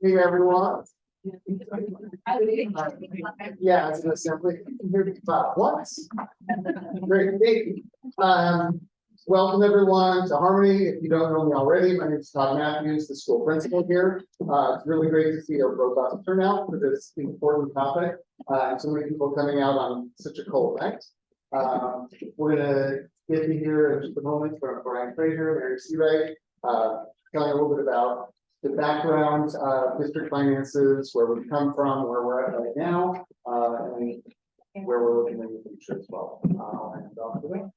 Hey everyone. Yeah, it's an assembly. What? Great day. Welcome everyone to Harmony. If you don't know me already, my name is Todd Matthews, the school principal here. It's really great to see a robust turnout for this important topic, and so many people coming out on such a cold night. We're gonna get to hear in just a moment from Brian Fraser, Mary Seawright, telling a little bit about the background, district finances, where we've come from, where we're at right now, and where we're looking in the future as well. And off to them.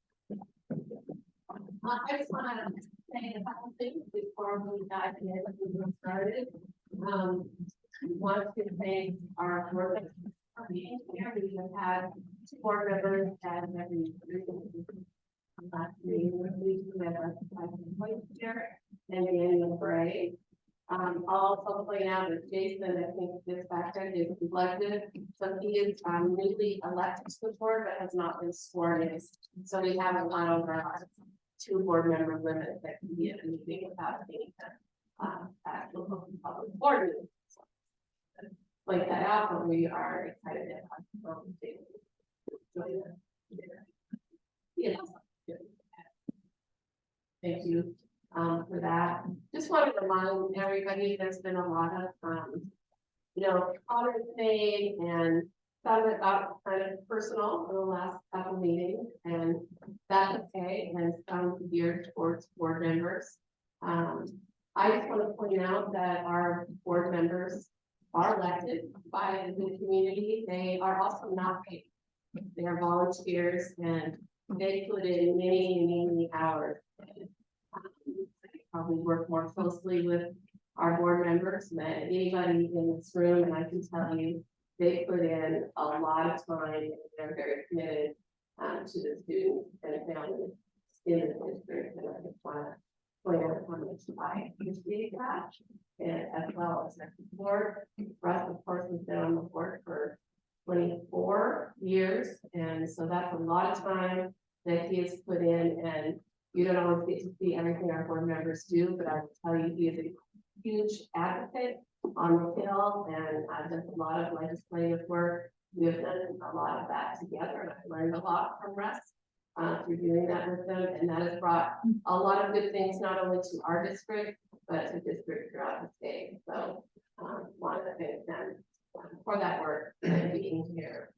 I just want to say a couple things before we dive in and get started. Want to thank our board for being here. We have had 2 board members and every last meeting we have a here and Daniel Bray. I'll also point out that Jason, I think this background is elected, so he is newly elected to the board but has not been sworn in. So we haven't gone over our 2 board member limit that can be at a meeting without being actual public board meeting. So, point that out, but we are excited to have Jason. Thank you. For that, just want to remind everybody there's been a lot of comments made and some that got kind of personal in the last couple meetings, and that's okay, and some geared towards board members. I just want to point out that our board members are elected by the community. They are also not paid. They are volunteers and they put in many hours. Probably work more closely with our board members than anybody in this room, and I can tell you they put in a lot of time and they're very committed to the students and families in the district. And I just want to point out how much I appreciate that, and as well as the board. Russ, of course, has been on the board for 24 years, and so that's a lot of time that he has put in, and you don't always get to see everything our board members do, but I will tell you, he is a huge advocate on the Hill and does a lot of legislative work. We have done a lot of that together, and I've learned a lot from Russ through doing that with them, and that has brought a lot of good things, not only to our district, but to districts throughout the state. So want to thank them for that work and being here.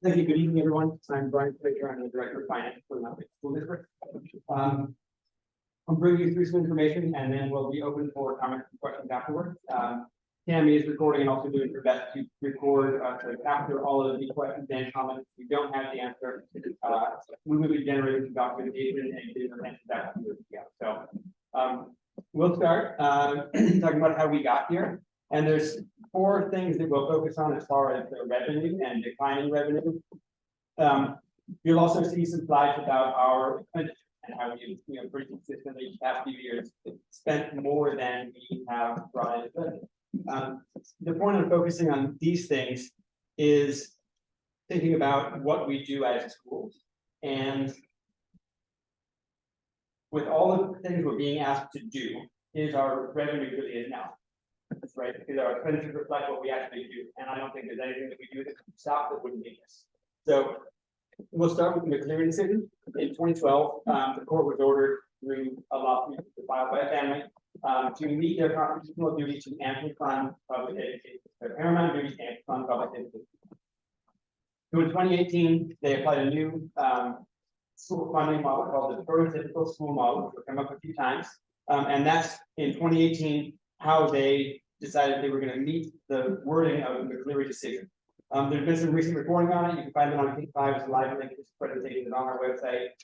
Thank you. Good evening, everyone. I'm Brian Fraser. I'm the Director of Finance for the Mountain School District. I'll bring you through some information and then we'll be open for comments and questions afterwards. Tammy is recording and also doing her best to record to capture all of the questions and comments. If you don't have the answer, we will be generating some documentation and getting the answers back to you. So we'll start talking about how we got here. And there's 4 things that we'll focus on as far as the revenue and declining revenue. You'll also see some slides about our expenditure and how we, pretty consistently the past few years spent more than we have brought in. The point of focusing on these things is thinking about what we do as schools. And with all of the things we're being asked to do, is our revenue really is now. That's right, because our expenditures reflect what we actually do, and I don't think there's anything that we do that could stop that wouldn't make us. So we'll start with the McCleary decision. In 2012, the court was ordered through a lawsuit filed by a family to meet their constitutional duty to amply fund public education. Their paramount duty to amply fund public education. So in 2018, they applied a new school funding model called the prototypical school model, which we'll come up a few times, and that's in 2018 how they decided they were going to meet the wording of the McCleary decision. There's been some recent reporting on it. You can find it on Pink 5's live link. This presentation is on our website.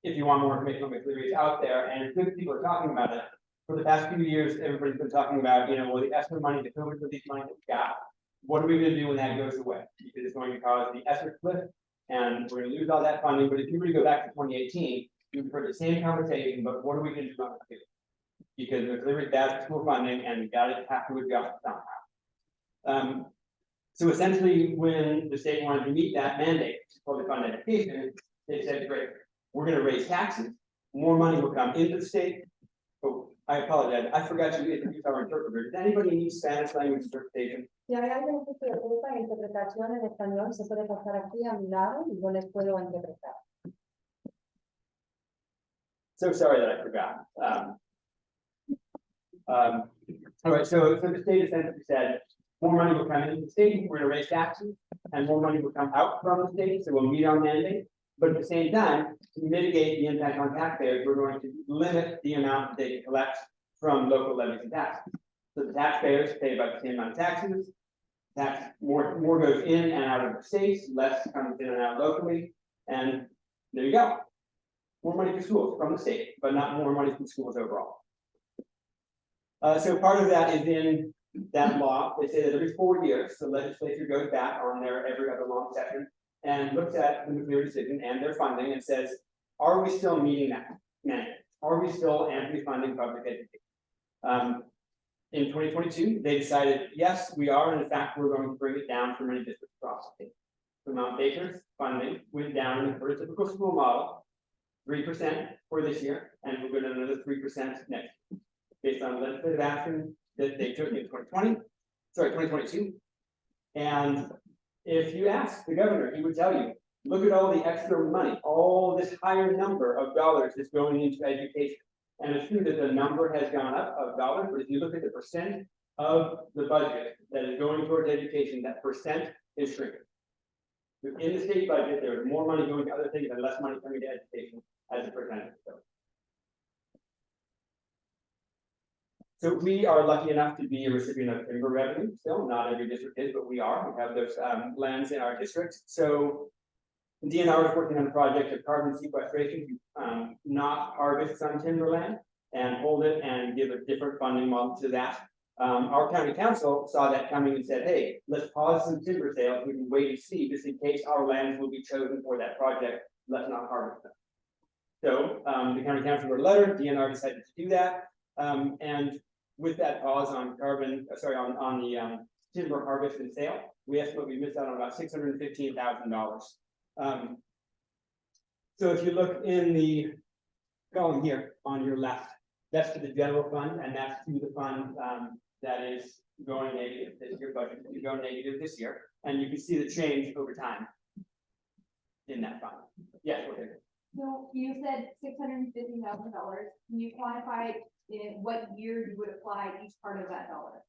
If you want more information on McCleary, it's out there, and it's good that people are talking about it. For the past few years, everybody's been talking about, well, the ESSER money, the COVID relief money that we got. What are we going to do when that goes away? Because it's going to cause the ESSER cliff, and we're going to lose all that funding. But if you were to go back to 2018, you've heard the same conversation, but what are we going to do about it? Because there's literally bad school funding and we got to have to adjust somehow. So essentially, when the state wanted to meet that mandate, public fund education, they said, great, we're going to raise taxes more money will come into the state. Oh, I apologize, I forgot to introduce our interpreter. Does anybody need Spanish language interpretation? Si hay alguien que se ocupa de interpretación en español, se puede pasar aquí a mi lado y yo les puedo interpretar. So sorry that I forgot. All right, so the state essentially said, more money will come into the state, we're gonna raise taxes, and more money will come out from the state, so we'll meet our mandate. But at the same time, to mitigate the impact on taxpayers, we're going to limit the amount that they collect from local levies and taxes. So the taxpayers pay about the same amount of taxes. More goes in and out of the states, less comes in and out locally, and there you go. More money for schools from the state, but not more money from schools overall. So part of that is in that law. They say that every 4 years, the legislature goes back on their every other long session and looks at the nuclear decision and their funding and says, are we still meeting that mandate? Are we still amply funding public education? In 2022, they decided, yes, we are, and in fact, we're going to bring it down for many districts across the state. So Mount Baker's funding went down in the prototypical school model, 3% for this year, and we're going to another 3% next year, based on legislative action that they took in 2022. And if you ask the governor, he would tell you, look at all the extra money, all this higher number of dollars that's going into education. And it's true that the number has gone up of dollars, but if you look at the percent of the budget that is going towards education, that percent is shrinking. In the state budget, there is more money going to other things and less money coming to education as a percentage. So we are lucky enough to be a recipient of timber revenue still. Not every district is, but we are. We have those lands in our district. So DNR is working on a project of carbon sequestration, not harvest some timberland and hold it and give a different funding model to that. Our county council saw that coming and said, hey, let's pause some timber sales. We can wait and see just in case our lands will be chosen for that project. Let's not harvest them. So the county council wrote a letter, DNR decided to do that. And with that pause on carbon, on the timber harvest and sale, we estimate we missed out on about $615,000. So if you look in the column here on your left, that's to the general fund, and that's to the fund that is going negative this year, budget to go negative this year, and you can see the change over time in that fund. Yes, okay. So you said $650,000. Can you quantify in what year you would apply each part of that dollar?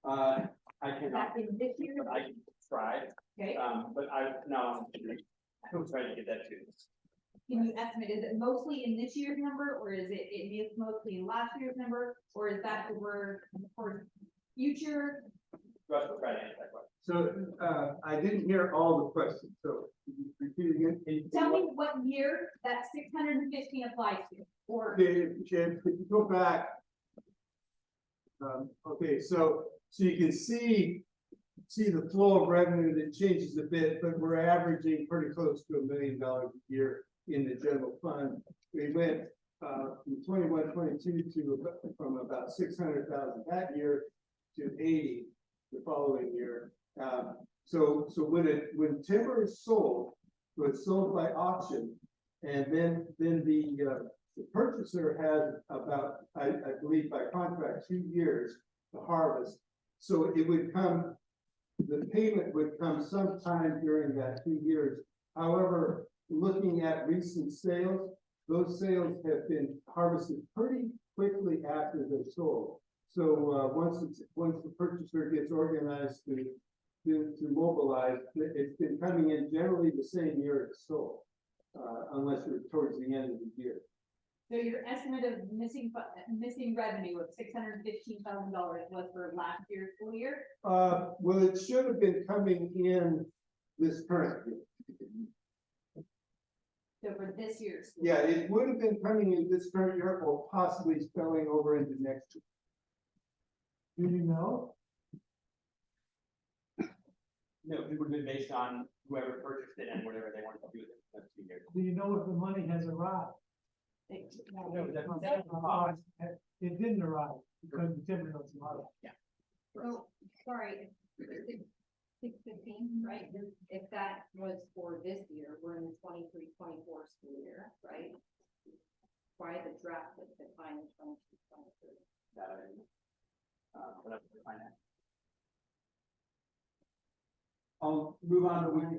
I cannot. That's in this year? I can try. Okay. But I will try to get that too. Can you estimate, is it mostly in this year's number, or is it mostly in last year's number, or is that for future? Russ will try to answer that question. So, I didn't hear all the questions, so could you repeat again? Tell me what year that 650 applies to, or Could you go back? Okay, so you can see the flow of revenue that changes a bit, but we're averaging pretty close to $1 million a year in the general fund. We went from 21-22 to from about 600,000 that year to 80 the following year. So when timber is sold, so it's sold by auction, and then the purchaser has about, I believe by contract, 2 years to harvest. So it would come, the payment would come sometime during that 2 years. However, looking at recent sales, those sales have been harvested pretty quickly after they're sold. So once the purchaser gets organized to mobilize, it's been coming in generally the same year it's sold, unless you're towards the end of the year. so your estimate of missing revenue of $615,000 was for last year's school year? Well, it should have been coming in this current year. So for this year's. school Yeah, year. it would have been coming in this current year or possibly spilling over into next year. Do you know? No, it would have been based on whoever purchased it and whatever they wanted to do with it. That's 2 years. Do you know if the money has arrived? No, that's It didn't arrive because the timber doesn't arrive. So, sorry, 615, right? If that was for this year, we're in the 23-24 school year, right? why the drastic decline in 22-23? That I didn't, but that's fine. I'll move on, but we can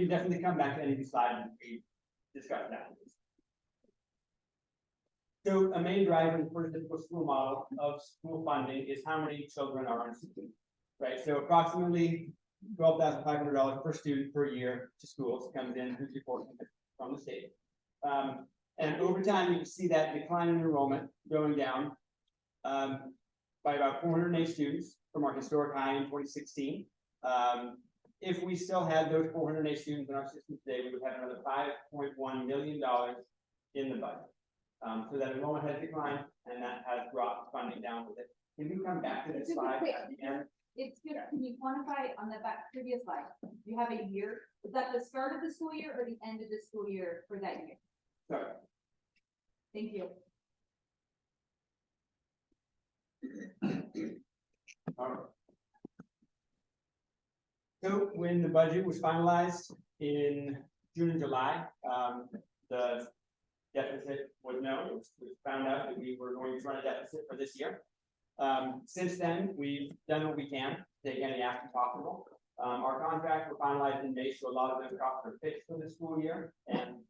definitely come back to any of these slides and we discuss that. So a main driver for the typical school model of school funding is how many children are in school, right? So approximately $12,500 per student per year to schools comes in through support from the state. And over time, you can see that decline in enrollment going down by about 408 students from our historic high in 2016. If we still had those 408 students in our system today, we would have another $5.1 million in the budget. So that enrollment has declined and that has brought funding down with it. Can you come back to this slide at the end? It's good. Can you quantify on the previous slide? You have a year. Is that the start of the school year or the end of the school year for that year? Sorry. Thank you. All right. So when the budget was finalized in June and July, the deficit was known. It was found out that we were going to run a deficit for this year. Since then, we've done what we can to take any action possible. Our contracts were finalized in May, so a lot of those costs are fixed for the school year and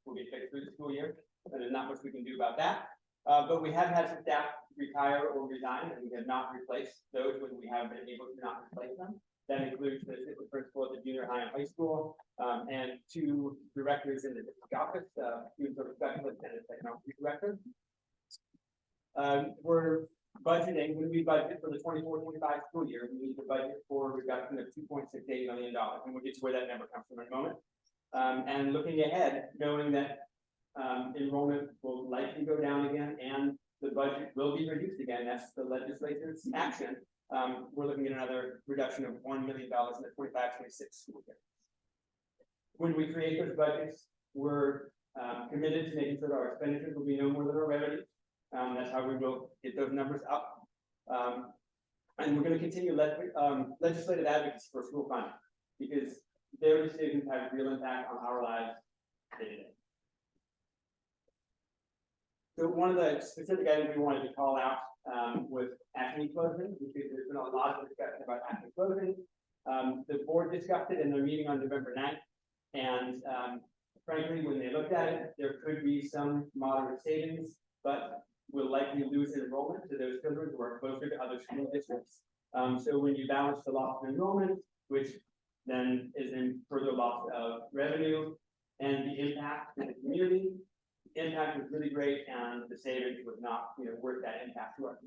will be fixed through the school year. So there's not much we can do about that. But we have had some staff retire or resign, and we have not replaced those when we have been able to not replace them. That includes the assistant principal at the junior high and high school, and 2 directors in the district office, student service specialist and a technology director. We're budgeting, when we budget for the 24-25 school year, we need to budget for a reduction of $2.68 million, and we'll get to where that number comes from in a moment. And looking ahead, knowing that enrollment will likely go down again and the budget will be reduced again, that's the legislature's action. We're looking at another reduction of $1 million in the 25-26 school year. When we create those budgets, we're committed to making sure that our expenditures will be no more than our revenue. That's how we will get those numbers up. And we're going to continue legislative advocacy for school funding because their decisions have real impact on our lives day to day. So one of the specific items we wanted to call out was acne closing, because there's been a lot of discussion about acne closing. The board discussed it in their meeting on November 9th, and frankly, when they looked at it, there could be some moderate savings, but we'll likely lose enrollment to those children who are closer to other school districts. So when you balance the loss of enrollment, which then is in further loss of revenue, and the impact to the community, the impact was really great, and the savings was not, worth that impact to our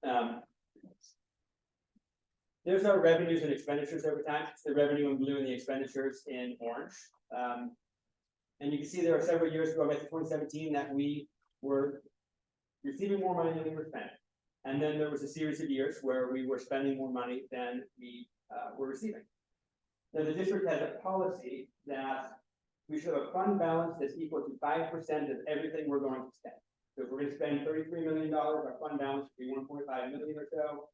community. There's our revenues and expenditures over time. It's the revenue in blue and the expenditures in orange. And you can see there are several years ago, back to 2017, that we were receiving more money than we were spending. And then there was a series of years where we were spending more money than we were receiving. Now the district has a policy that we should have a fund balance that's equal to 5% of everything we're going to spend. So if we're going to spend $33 million, our fund balance should be 1.5 million or so,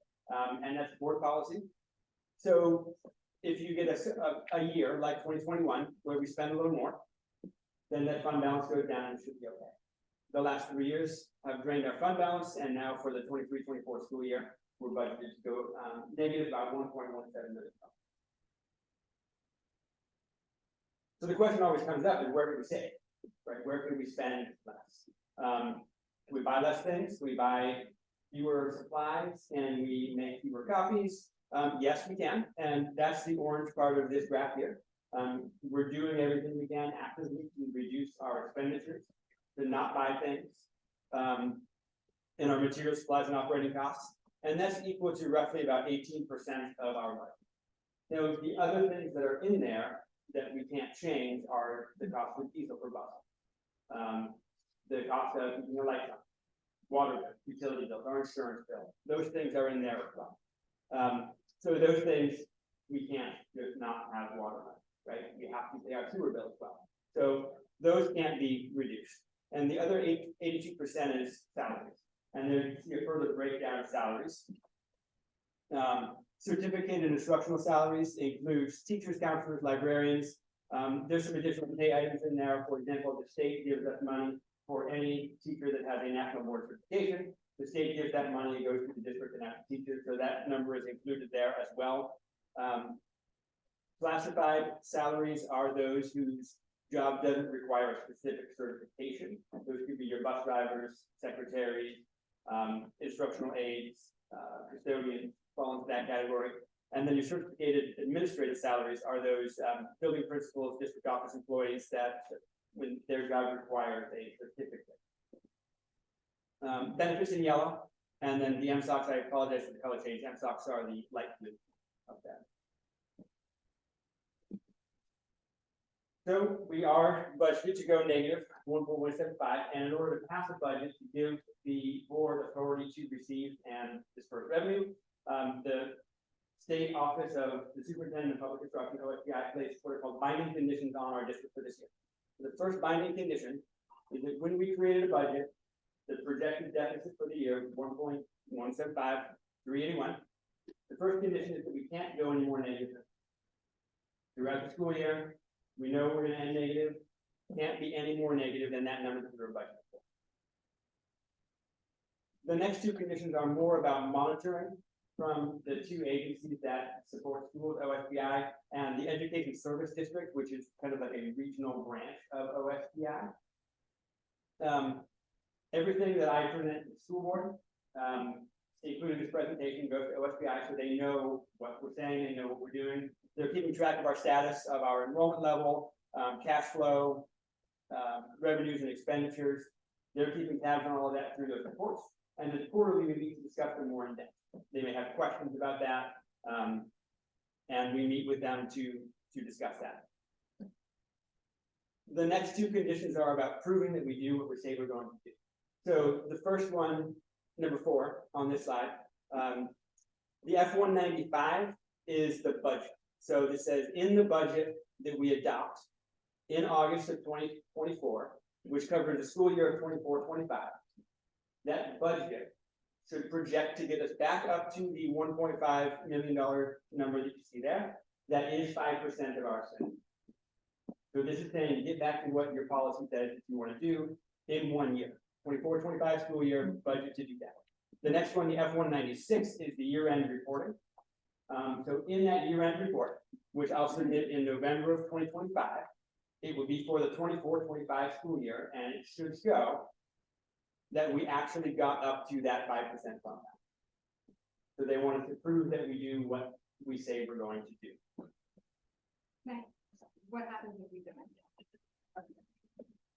and that's board policy. So if you get a year like 2021 where we spend a little more, then that fund balance goes down and it should be okay. The last 3 years have drained our fund balance, and now for the 23-24 school year, we're budgeted to go negative about $1.17 million. So the question always comes up is, where can we save, right? Where can we spend less? Can we buy less things? Can we buy fewer supplies? Can we make fewer copies? Yes, we can, and that's the orange part of this graph here. We're doing everything we can actively to reduce our expenditures, to not buy things, in our material supplies and operating costs, and that's equal to roughly about 18% of our budget. Now, the other things that are in there that we can't change are the cost of diesel per bus, the cost of lights, water bill, utility bills, our insurance bill. Those things are in there as well. So those things we can't just not have water money, right? We have to pay our sewer bill as well. So those can't be reduced. And the other 82% is salaries. And there you see a further breakdown of salaries. Certificate and instructional salaries includes teachers, counselors, librarians, There's some additional pay items in there. For example, the state gives us money for any teacher that has a national board certification. The state gives that money, it goes to the district and after teachers, so that number is included there as well. Classified salaries are those whose job doesn't require a specific certification. Those could be your bus drivers, secretaries, instructional aides, custodians, fall into that category. And then your certificated administrative salaries are those building principals, district office employees that when their job requires a certificate. Benefits in yellow, and then the MSOCs, I apologize for the color change, MSOCs are the light blue of that. So we are budgeted to go negative 1.175, and in order to pass a budget to give the board authority to receive and disperse revenue, the state office of the superintendent of public instruction, OSPI, placed what are called binding conditions on our district for this year. The first binding condition is that when we created a budget, the projected deficit for the year was 1.175,381. The first condition is that we can't go any more negative. Throughout the school year, we know we're going to end negative. Can't be any more negative than that number that we were budgeted for. The next two conditions are more about monitoring from the two agencies that support schools, OSPI and the Education Service District, which is kind of like a regional branch of OSPI. Everything that I present to the school board, including this presentation, goes to OSPI, so they know what we're saying, they know what we're doing. They're keeping track of our status, of our enrollment level, cash flow, revenues and expenditures. They're keeping tabs on all of that through those reports. And then quarterly, we meet to discuss them more in depth. They may have questions about that, and we meet with them to discuss that. The next two conditions are about proving that we do what we say we're going to do. So the first one, number 4 on this slide, the F195 is the budget. So this says in the budget that we adopt in August of 2024, which covers the school year of 24-25, that budget should project to get us back up to the $1.5 million number that you see there. That is 5% of our spending. So this is saying get back to what your policy says that you want to do in 1 year. 24-25 school year budget to do that. The next one, the F196, is the year-end reporting. So in that year-end report, which I'll submit in November of 2025, it will be for the 24-25 school year, and it should show that we actually got up to that 5% fund. So they wanted to prove that we do what we say we're going to do. Okay. What happens if we don't?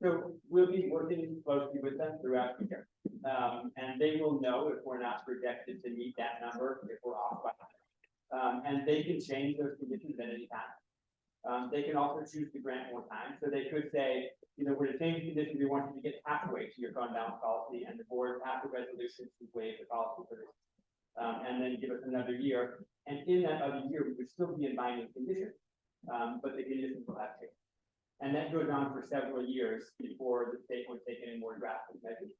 So we'll be working closely with them throughout the year. And they will know if we're not projected to meet that number, if we're off by that. And they can change those conditions at any time. They can also choose to grant more time. So they could say, you know, we're going to change the conditions, we want you to get halfway to your fund balance policy, and the board pass a resolution to waive the policy for this. And then give us another year. And in that other year, we would still be in binding conditions, but the conditions will have changed. And that goes on for several years before the state would take any more drastic measures.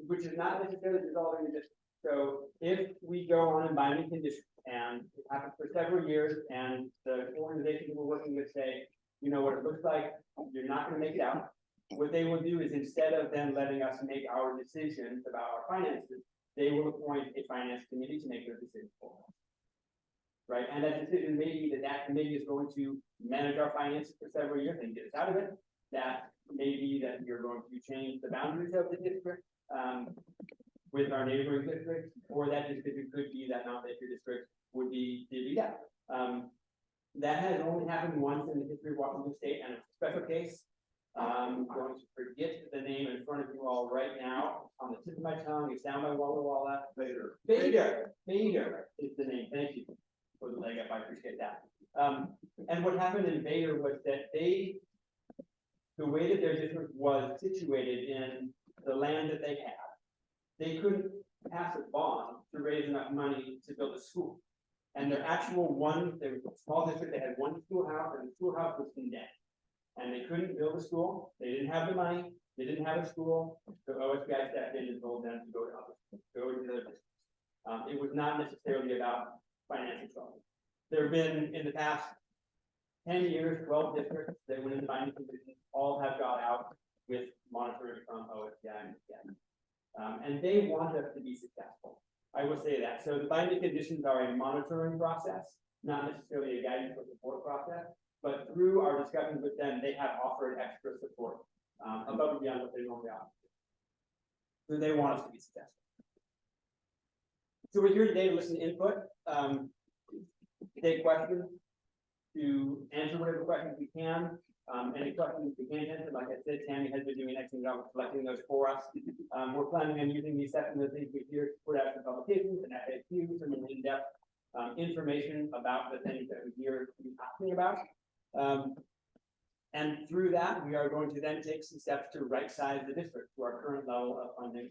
Which is not necessarily resolving the district. So if we go on in binding conditions and it happens for several years and the organization we're working with say, you know what it looks like, you're not going to make it out. What they will do is instead of then letting us make our decisions about our finances, they will appoint a finance committee to make those decisions for us. Right, and that decision may be that that committee is going to manage our finances for several years and get us out of it. That may be that you're going to change the boundaries of the district with our neighboring districts, or that decision could be that Mount Baker district would be divvied out. That has only happened once in the history of Washington State, and it's a special case. I'm going to forget the name in front of you all right now. On the tip of my tongue, it's down by Walla Walla. Bader is the name. Thank you for the leg up, I appreciate that. And what happened in Bader was that the way that their district was situated in the land that they had, they couldn't pass a bond to raise enough money to build a school. And their actual they were a small district, they had one schoolhouse, and the schoolhouse was condemned. And they couldn't build a school, they didn't have the money, they didn't have a school, so OSPI stepped in and told them to go to other districts. It was not necessarily about financial trouble. There have been in the past 10 years, 12 districts that went into binding conditions, all have got out with monitoring from OSDI and SCAD. And they want us to be successful. I will say that. So the binding conditions are a monitoring process, not necessarily a guidance or support process, but through our discussions with them, they have offered extra support above and beyond what they normally offer. So they want us to be successful. So we're here today to listen to input, take questions, to answer whatever questions we can. Any questions we can't answer, like I said, Tammy has been doing an excellent job of collecting those for us. We're planning on using these sessions of things we hear to put out some publications and FAQs and in-depth information about the things that we hear you talking about. And through that, we are going to then take some steps to right size the district to our current level of funding.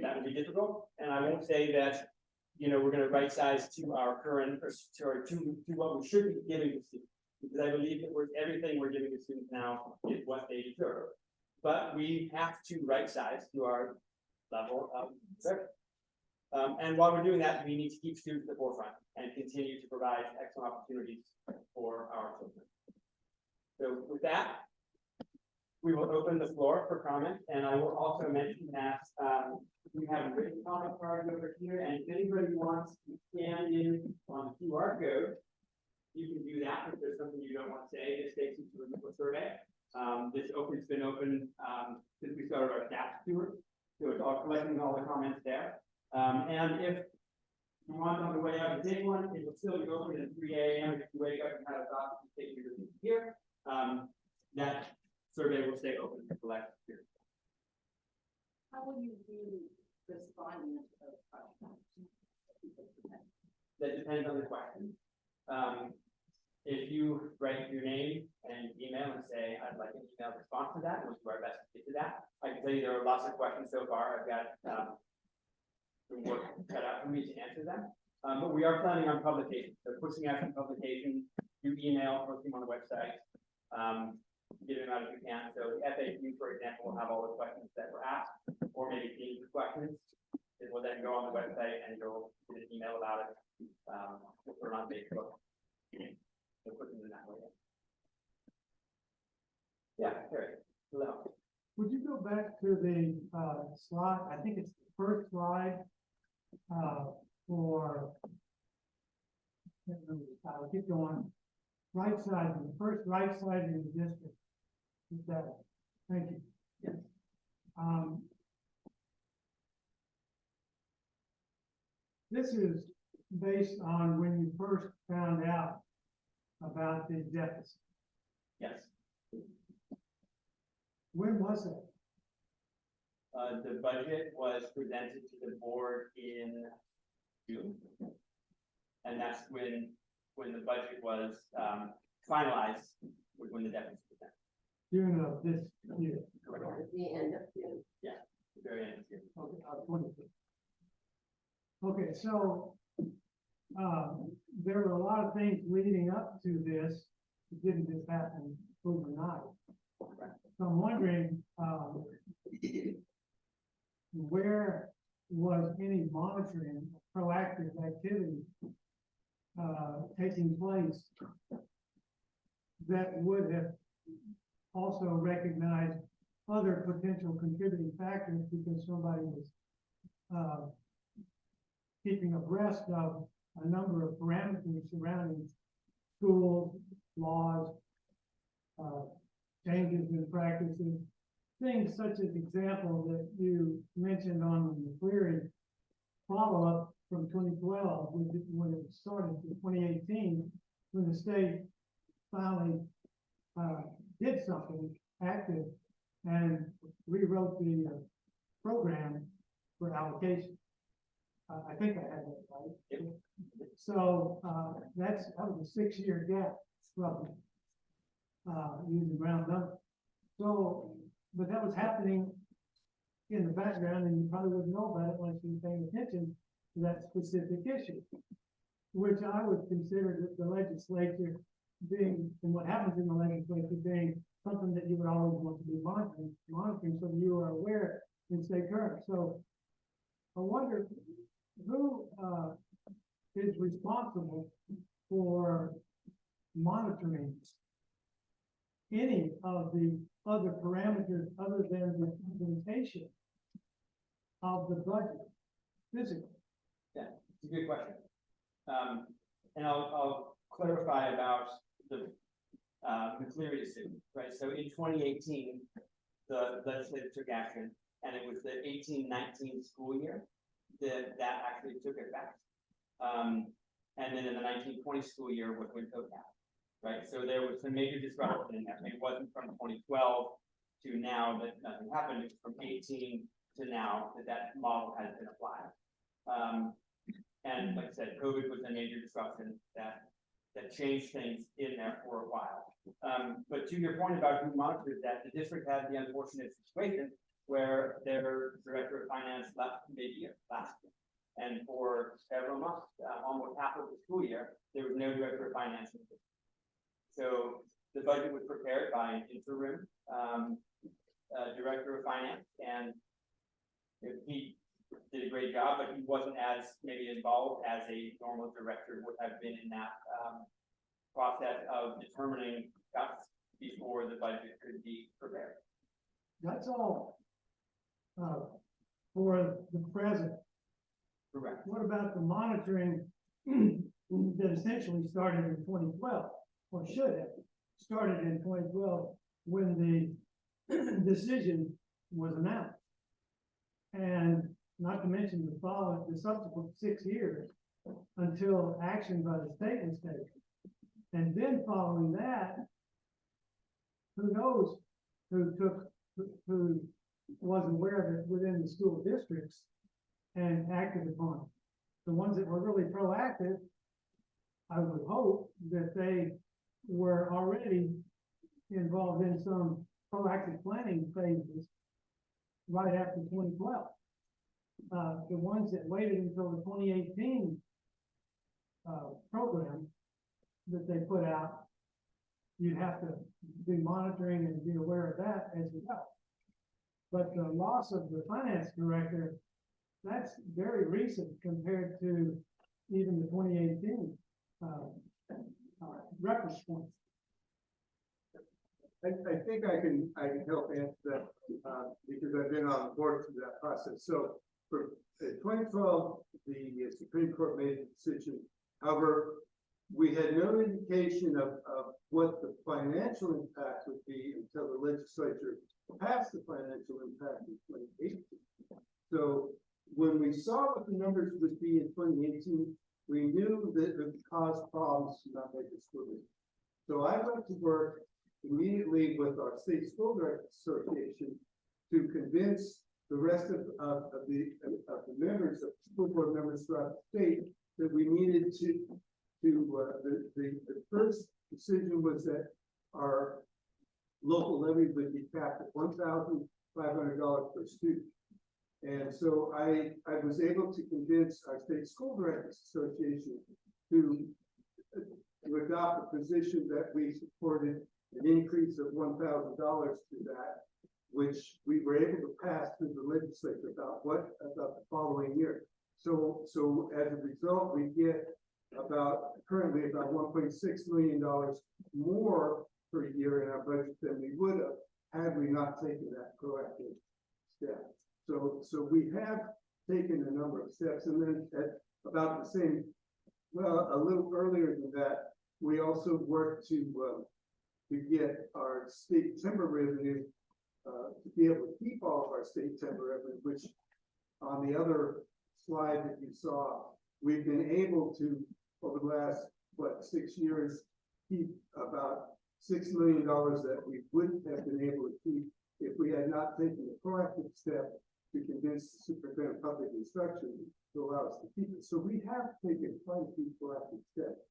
That would be difficult, and I won't say that, you know, we're going to right size to our current, or to what we should be giving to students, because I believe that everything we're giving to students now is what they deserve. But we have to right size to our level of service. And while we're doing that, we need to keep students at the forefront and continue to provide excellent opportunities for our children. So with that, we will open the floor for comment, and I will also mention that we have a written comment card over here, and if anybody wants to scan in on the QR code, you can do that. If there's something you don't want to say, this takes you to a survey. It's been open since we started our staff tour, so it's all collecting all the comments there. And if you want on the way out to take one, it will still be open at 3 a.m. if you wake up and have a thought to take your here. That survey will stay open to collect here. How will you be responding to those questions? That depends on the question. If you write your name and email and say, I'd like an email response to that, we'll do our best to get to that. I can tell you there are lots of questions so far. I've got some work cut out for me to answer them. But we are planning on publication. So pushing out some publication through email, posting on the website, get them out if you can. So the FAQ, for example, will have all the questions that were asked, or maybe themes of questions. It will then go on the website and you'll get an email about it. We'll put it on Facebook. We'll put them in that way. Yeah, sure. Hello. Would you go back to the slide? I think it's the first slide for. I'll keep going. Right side, the first right side of the district. Is that? Thank you. Yes. This is based on when you first found out about the deficit. Yes. When was it? The budget was presented to the board in June. And that's when the budget was finalized, when the deficit was done. June of this year. At the end of June. Yeah, the very end of June. Okay, so there were a lot of things leading up to this. It didn't just happen overnight. So I'm wondering where was any monitoring, proactive activity taking place that would have also recognized other potential contributing factors, because somebody was keeping abreast of a number of parameters surrounding schools, laws, changes in practices, things such as example that you mentioned on the query follow-up from 2012, when it started in 2018, when the state finally did something active and rewrote the program for allocation. I think I had that right. Yep. So that was a 6-year gap, roughly, using round numbers. So, but that was happening in the background, and you probably wouldn't know about it unless you were paying attention to that specific issue, which I would consider that the legislature being, and what happens in the legislature being something that you would always want to be monitoring, so you are aware and stay current. So I wonder who is responsible for monitoring any of the other parameters other than the implementation of the budget physically. It's a good question. And I'll clarify about the McCleary decision, right? So in 2018, the legislature took action, and it was the 18-19 school year that actually took effect. And then in the 19-20 school year, what went out, right? So there was some major disruption in that. It wasn't from 2012 to now that nothing happened. It was from 18 to now that model has been applied. And like I said, COVID was a major disruption that changed things in there for a while. But to your point about who monitors that, the district had the unfortunate situation where their director of finance left mid-year last year. And for several months, almost half of the school year, there was no director of finance. So the budget was prepared by an interim director of finance, and he did a great job, but he wasn't as maybe involved as a normal director would have been in that process of determining cuts before the budget could be prepared. That's all for the present. Correct. What about the monitoring that essentially started in 2012, or should have started in 2012 when the decision was announced? And not to mention the subsequent 6 years until action by the state was taken. And then following that, who knows who was aware of it within the school districts and acted upon it. The ones that were really proactive, I would hope that they were already involved in some proactive planning phases right after 2012. The ones that waited until the 2018 program that they put out, you have to be monitoring and be aware of that as well. But the loss of the finance director, that's very recent compared to even the 2018 reference point. I think I can help answer that, because I've been on board through that process. So for 2012, the Supreme Court made a decision. However, we had no indication of what the financial impact would be until the legislature passed the financial impact in 2018. So when we saw what the numbers would be in 2018, we knew that it would cause problems to not make it school. So I went to work immediately with our state school directors association to convince the rest of the members, of school board members throughout the state, that we needed the first decision was that our local levy would be capped at $1,500 per student. And so I was able to convince our state school directors association to adopt a position that we supported an increase of $1,000 to that, which we were able to pass through the legislature about the following year. So as a result, we get currently about $1.6 million more per year in our budget than we would have had we not taken that proactive step. So we have taken a number of steps, and then at about the same, well, a little earlier than that, we also worked to get our state timber revenue to be able to keep all of our state timber revenue, which on the other slide that you saw, we've been able to, over the last, 6 years, keep about $6 million that we wouldn't have been able to keep if we had not taken the proactive step to convince the superintendent of public instruction to allow us to keep it. So we have taken quite a few proactive steps.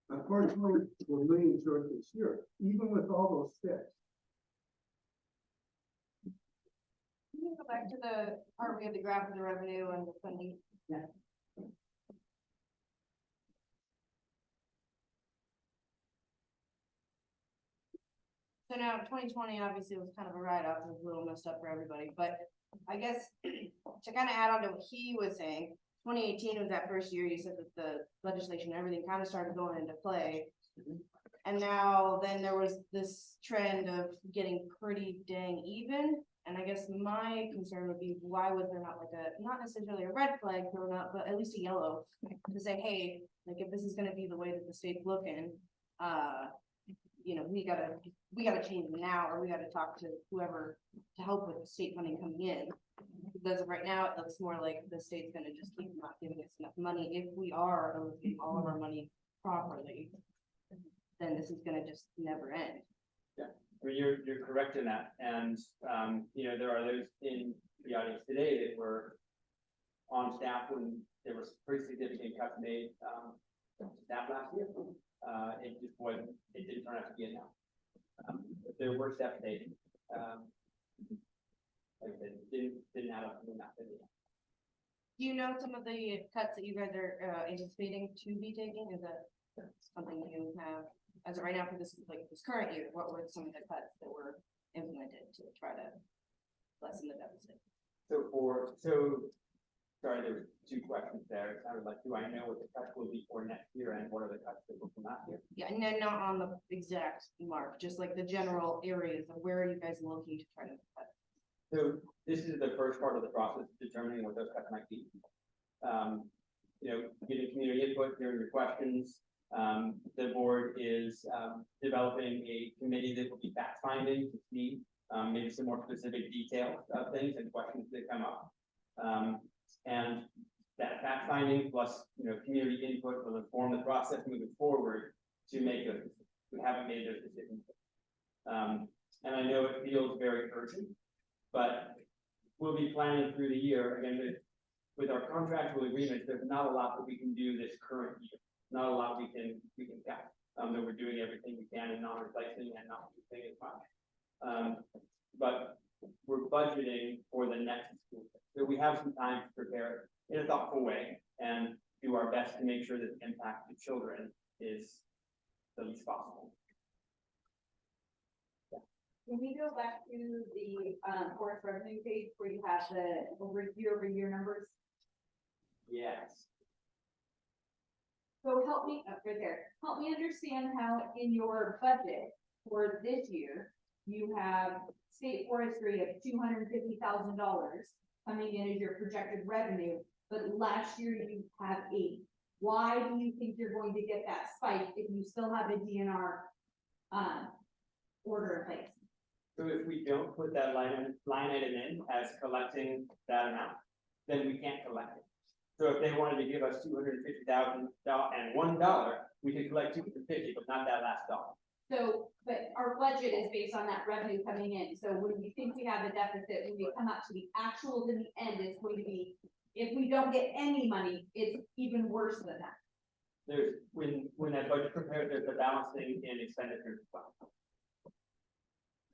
Unfortunately, we're leaning short this year, even with all those steps. Can you go back to the part we had the graph of the revenue and the funding? Yeah. So now 2020 obviously was kind of a write-off, it was a little messed up for everybody, but I guess to kind of add on to what he was saying, 2018 was that first year you said that the legislation, everything kind of started going into play. And now then there was this trend of getting pretty dang even. And I guess my concern would be, why was there not like a, not necessarily a red flag thrown up, but at least a yellow to say, hey, like if this is gonna be the way that the state's looking, you know, we gotta change it now, or we gotta talk to whoever to help with the state funding coming in. Because right now, it looks more like the state's gonna just keep not giving us enough money. If we are allocating all of our money properly, then this is gonna just never end. I mean, you're correct in that, and, you know, there are those in the audience today that were on staff when there was pretty significant cuts made, staff last year. It just wasn't, it didn't turn out to be enough. But there were steps taken, like I said, didn't add up to enough. Do you know some of the cuts that you guys are anticipating to be taking? Is that something you have, as of right now for this, like this current year, what were some of the cuts that were implemented to try to lessen the deficit? Sorry, there were two questions there. It sounded like, do I know what the cuts will be for next year and what are the cuts that will come out here? Yeah, and then not on the exact mark, just like the general areas of where are you guys looking to try to cut? So this is the first part of the process, determining what those cuts might be. You know, getting community input, hearing your questions. The board is developing a committee that will be fact finding to see maybe some more specific details of things and questions that come up. And that fact finding plus, you know, community input will inform the process moving forward to make those decisions. We haven't made those decisions. And I know it feels very urgent, but we'll be planning through the year. Again, with our contractual agreements, there's not a lot that we can do this current year. Not a lot we can cut. That we're doing everything we can in non-replacing and not using as much. But we're budgeting for the next school year. So we have some time to prepare in a thoughtful way and do our best to make sure that the impact to children is the least possible. Can we go back to the forest revenue page where you have the year-over-year numbers? Yes. So help me up right there. Help me understand how in your budget for this year, you have state forestry of $250,000 coming in as your projected revenue, but last year you have 8. Why do you think you're going to get that spike if you still have a DNR order in place? So if we don't put that line item in as collecting that amount, then we can't collect it. So if they wanted to give us $250,000 and $1, we could collect $250, but not that last dollar. So, but our budget is based on that revenue coming in. So when you think we have a deficit, when we come out to the actuals in the end, it's going to be, if we don't get any money, it's even worse than that. There's, when that budget prepared, there's a balancing in expenditures as well.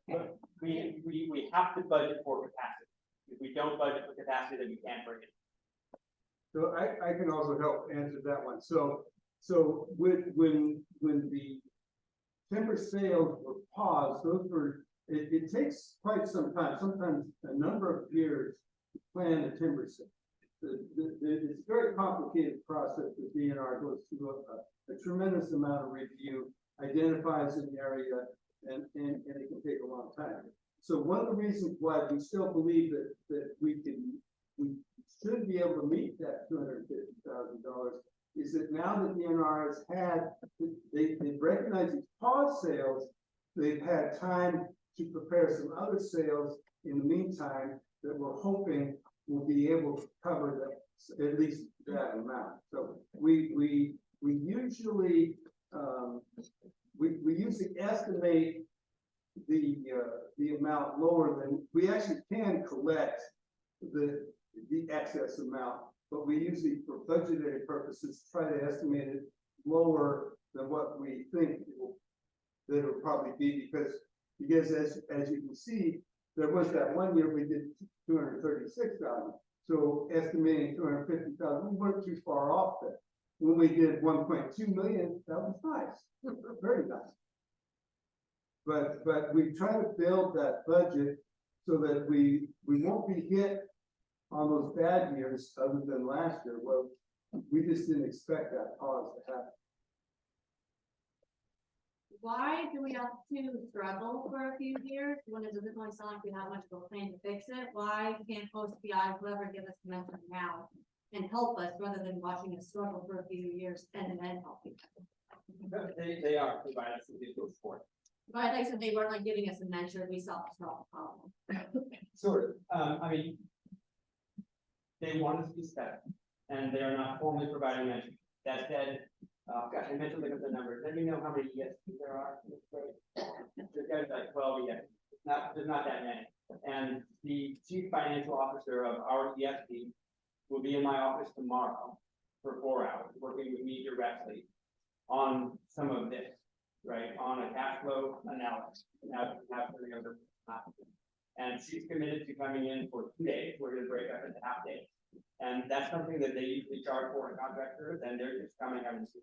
But we have to budget for capacity. If we don't budget for capacity, then we can't bring it. So I can also help answer that one. So when the timber sales were paused, those were, it takes quite some time, sometimes a number of years to plan a timber sale. It's a very complicated process. The DNR goes through a tremendous amount of review, identifies an area, and it can take a long time. So one of the reasons why we still believe that we should be able to meet that $250,000 is that now that the DNR has had, they've recognized these pause sales, they've had time to prepare some other sales in the meantime that we're hoping will be able to cover that, at least that amount. So we usually estimate the amount lower than we actually can collect the excess amount, but we usually, for budgetary purposes, try to estimate it lower than what we think that it'll probably be, because as you can see, there was that one year we did 236,000. So estimating 250,000, we weren't too far off there. When we did 1.2 million, that was nice, very nice. But we try to build that budget so that we won't be hit on those bad years, other than last year, well, we just didn't expect that pause to happen. Why do we have to struggle for a few years when it doesn't really sound like we have much of a plan to fix it? Why can't OCI, whoever, give us the mentor now and help us rather than watching us struggle for a few years and then helping us? They are providing us with the support. But like I said, they weren't like giving us a mentor, we solve the problem. Sort of, I mean. They want us to be step, and they are not formally providing mention. That said, gosh, I meant to look at the numbers. Let me know how many ESPs there are. There's guys like 12 ESPs. There's not that many. And the chief financial officer of our ESP will be in my office tomorrow for 4 hours, working with me directly on some of this, right? On a cash flow analysis. And she's committed to coming in for 2 days. We're gonna break up into half days. And that's something that they usually charge for in contractors, and they're just coming out and see.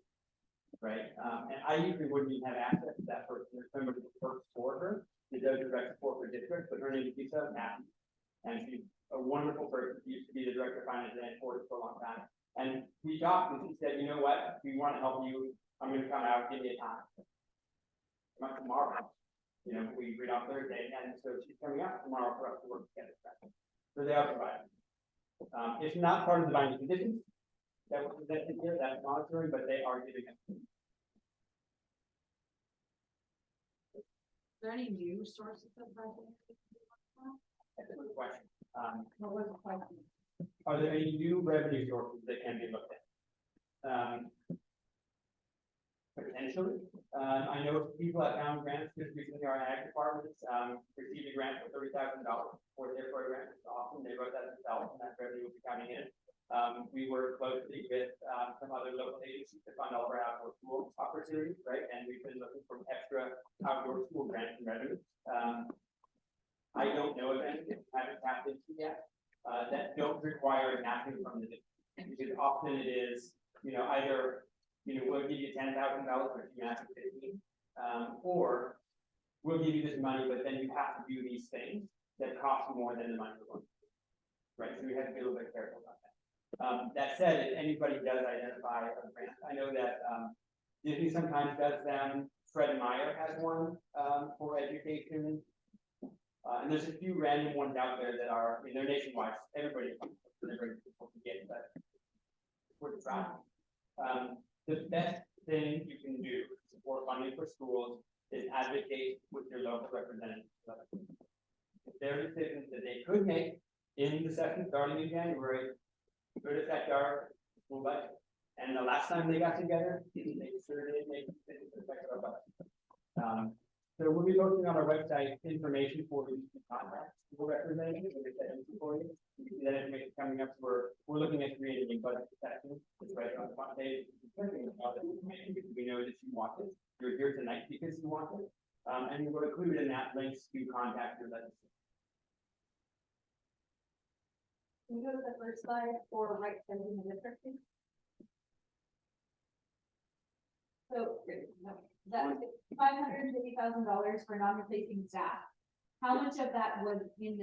Right, and I usually wouldn't even have access to that person. There's somebody who works for her, who does direct support for district, but her name is Lisa Matthews. And she's a wonderful person. She used to be the director of finance at Ford for a long time. And we talked and she said, you know what, we want to help you. I'm gonna come out, give me a time. Not tomorrow. You know, we agreed on Thursday, and so she's coming out tomorrow for us to work together. So they are providing. It's not part of the binding conditions that was presented here, that's monitoring, but they are giving it. Is there any new sources of budget? That's a good question. What was the question? Are there any new revenue sources that can be looked at? Potentially. I know people at Town Grants just recently, our ag departments, received a grant for $30,000 for their program. It's awesome. They wrote that themselves, and that revenue will be coming in. We work closely with some other local agencies to fund all of our outdoor school opportunities, right? And we've been looking for extra outdoor school grants and revenue. I don't know of any that we haven't tapped into yet that don't require matching from the district, because often it is, you know, either we'll give you $10,000 or you match it 15, or we'll give you this money, but then you have to do these things that cost more than the money we're going to do. Right, so we have to be a little bit careful about that. That said, if anybody does identify a grant, I know that Disney sometimes does them. Fred Meyer has one for education. And there's a few random ones out there that are, I mean, they're nationwide. Everybody can get, but we're trying. The best thing you can do to support funding for schools is advocate with your local representatives. If there are decisions that they could make in the session starting in January, could affect our school budget. And the last time they got together, they sure did make decisions that affect our budget. So we'll be posting on our website information for you to contact school representatives. We'll get that info for you. You can see that information coming up. We're looking at creating a budget section. It's right on the front page. We know that you want it. You're here tonight because you want it. And we'll include in that links to contact your legislator. Can you go to the first slide for right spending the district? Please? So that $550,000 for non-replacing staff. How much of that was in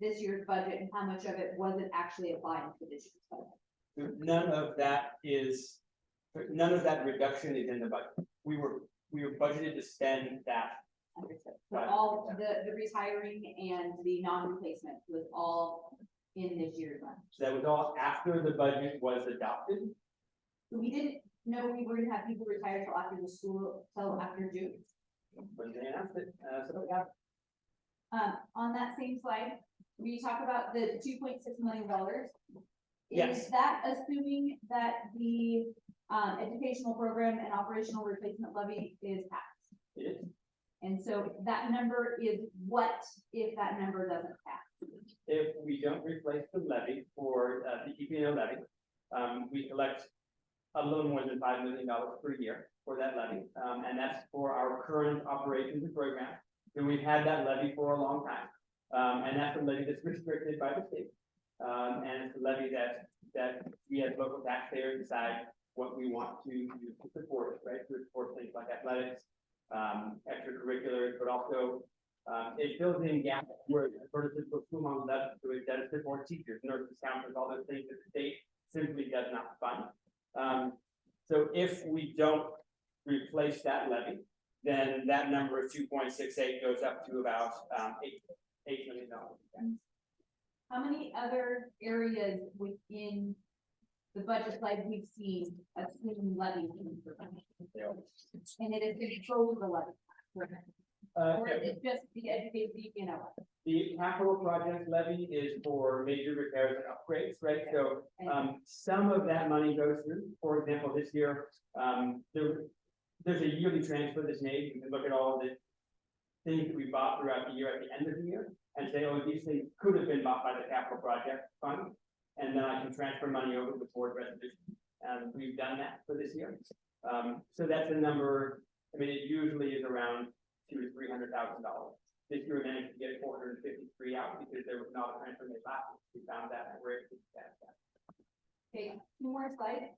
this year's budget, and how much of it wasn't actually applying to this year's budget? None of that reduction is in the budget. We were budgeted to spend that. Understood. So all the retiring and the non-replacement was all in this year's budget. So that was all after the budget was adopted. So we didn't know we were gonna have people retire till after the school, till after June. When they announced it, so yeah. On that same slide, we talk about the $2.6 million. Yes. Is that assuming that the educational program and operational replacement levy is passed? It is. And so that number is what if that number doesn't pass? If we don't replace the levy for the EPO levy, we collect a little more than $5 million per year for that levy. And that's for our current operations and program. And we've had that levy for a long time. And that's a levy that's restricted by the state. And it's a levy that we as local taxpayers decide what we want to support, right? To support things like athletics, extracurriculars, but also It fills in gaps where for the typical school model does, so it does fit more teachers, nurses, counselors, all those things that the state simply does not fund. So if we don't replace that levy, then that number of 2.68 goes up to about $8 million. How many other areas within the budget slide we've seen a student levy? And it is control the levy. Or is it just the education, The capital project levy is for major repairs and upgrades, right? So, some of that money goes through, for example, this year, there's a yearly transfer that's made. You can look at all of the things that we bought throughout the year at the end of the year and say, oh, these things could have been bought by the capital project fund. And then I can transfer money over to board resolution. And we've done that for this year. So that's a number, I mean, it usually is around $200,000 to $300,000. This year we managed to get 453 out because there was not a transfer made last year. We found that and we're able to get that. Okay, 2 more slides.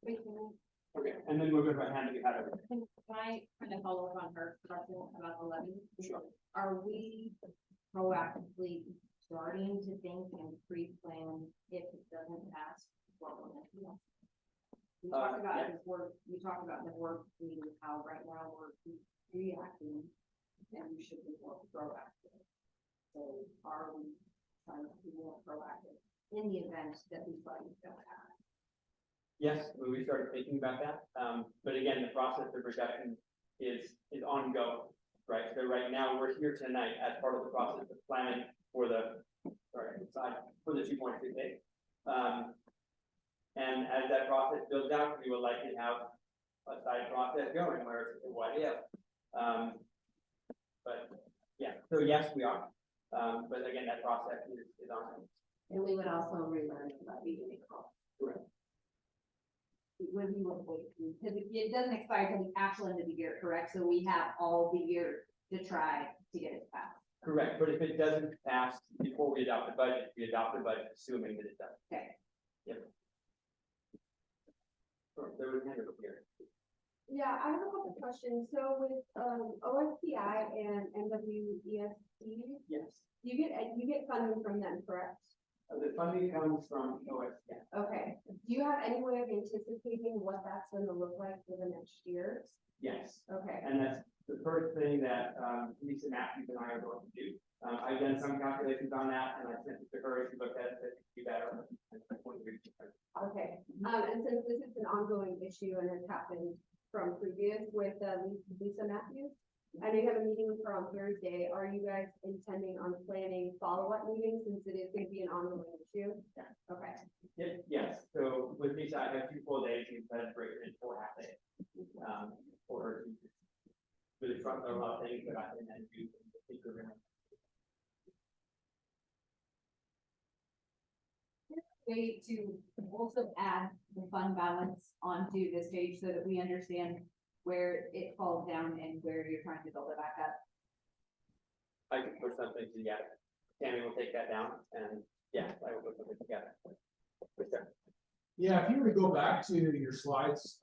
Wait a minute. Okay, and then we'll go to hand you had it. Can I kind of follow up on her question about the levy? Sure. Are we proactively starting to think and pre-plan if it doesn't pass? What we're gonna do? We talked about yeah. this work, we talked about the work meeting, how right now we're reacting and we should be more proactive. So are we trying to be more proactive in the event that these funds don't pass? Yes, we started thinking about that. But again, the process of reduction is ongoing, right? So right now, we're here tonight as part of the process of planning for the, for the 2.68. And as that process builds out, we will likely have a side process going where it's what if. But yeah, so yes, we are. But again, that process is ongoing. And we would also relearn about the cost. Correct. When we would wait, because it doesn't expire till the actual end of the year, correct? So we have all the year to try to get it passed. Correct, but if it doesn't pass before we adopt the budget, we adopt the budget assuming that it does. Okay. Yep. Sure, there was a hand up here. Yeah, I have a couple questions. So with OSPI and MWESD, Yes, you get funding from them, correct? the funding comes from OS, yeah. Okay. Do you have any way of anticipating what that's going to look like for the next year? Yes, Okay. and that's the first thing that Lisa Matthews and I are going to do. I've done some calculations on that and I sent it to her. She looked at it, said it'd be better. Okay. And since this is an ongoing issue and has happened from previous with Lisa Matthews, I know you have a meeting with her on Thursday. Are you guys intending on planning follow-up meetings since it is going to be an ongoing issue? Yeah. Okay. Yes, so with Lisa, I have 2 full days. She's had to break it in 4 half days. For her to really front load a lot of things that I can then do. Way to also add the fund balance onto this page so that we understand where it falls down and where you're trying to build it back up. I can put something together. Tammy will take that down and yeah, I will put something together. For sure. Yeah, if you were to go back to your slides,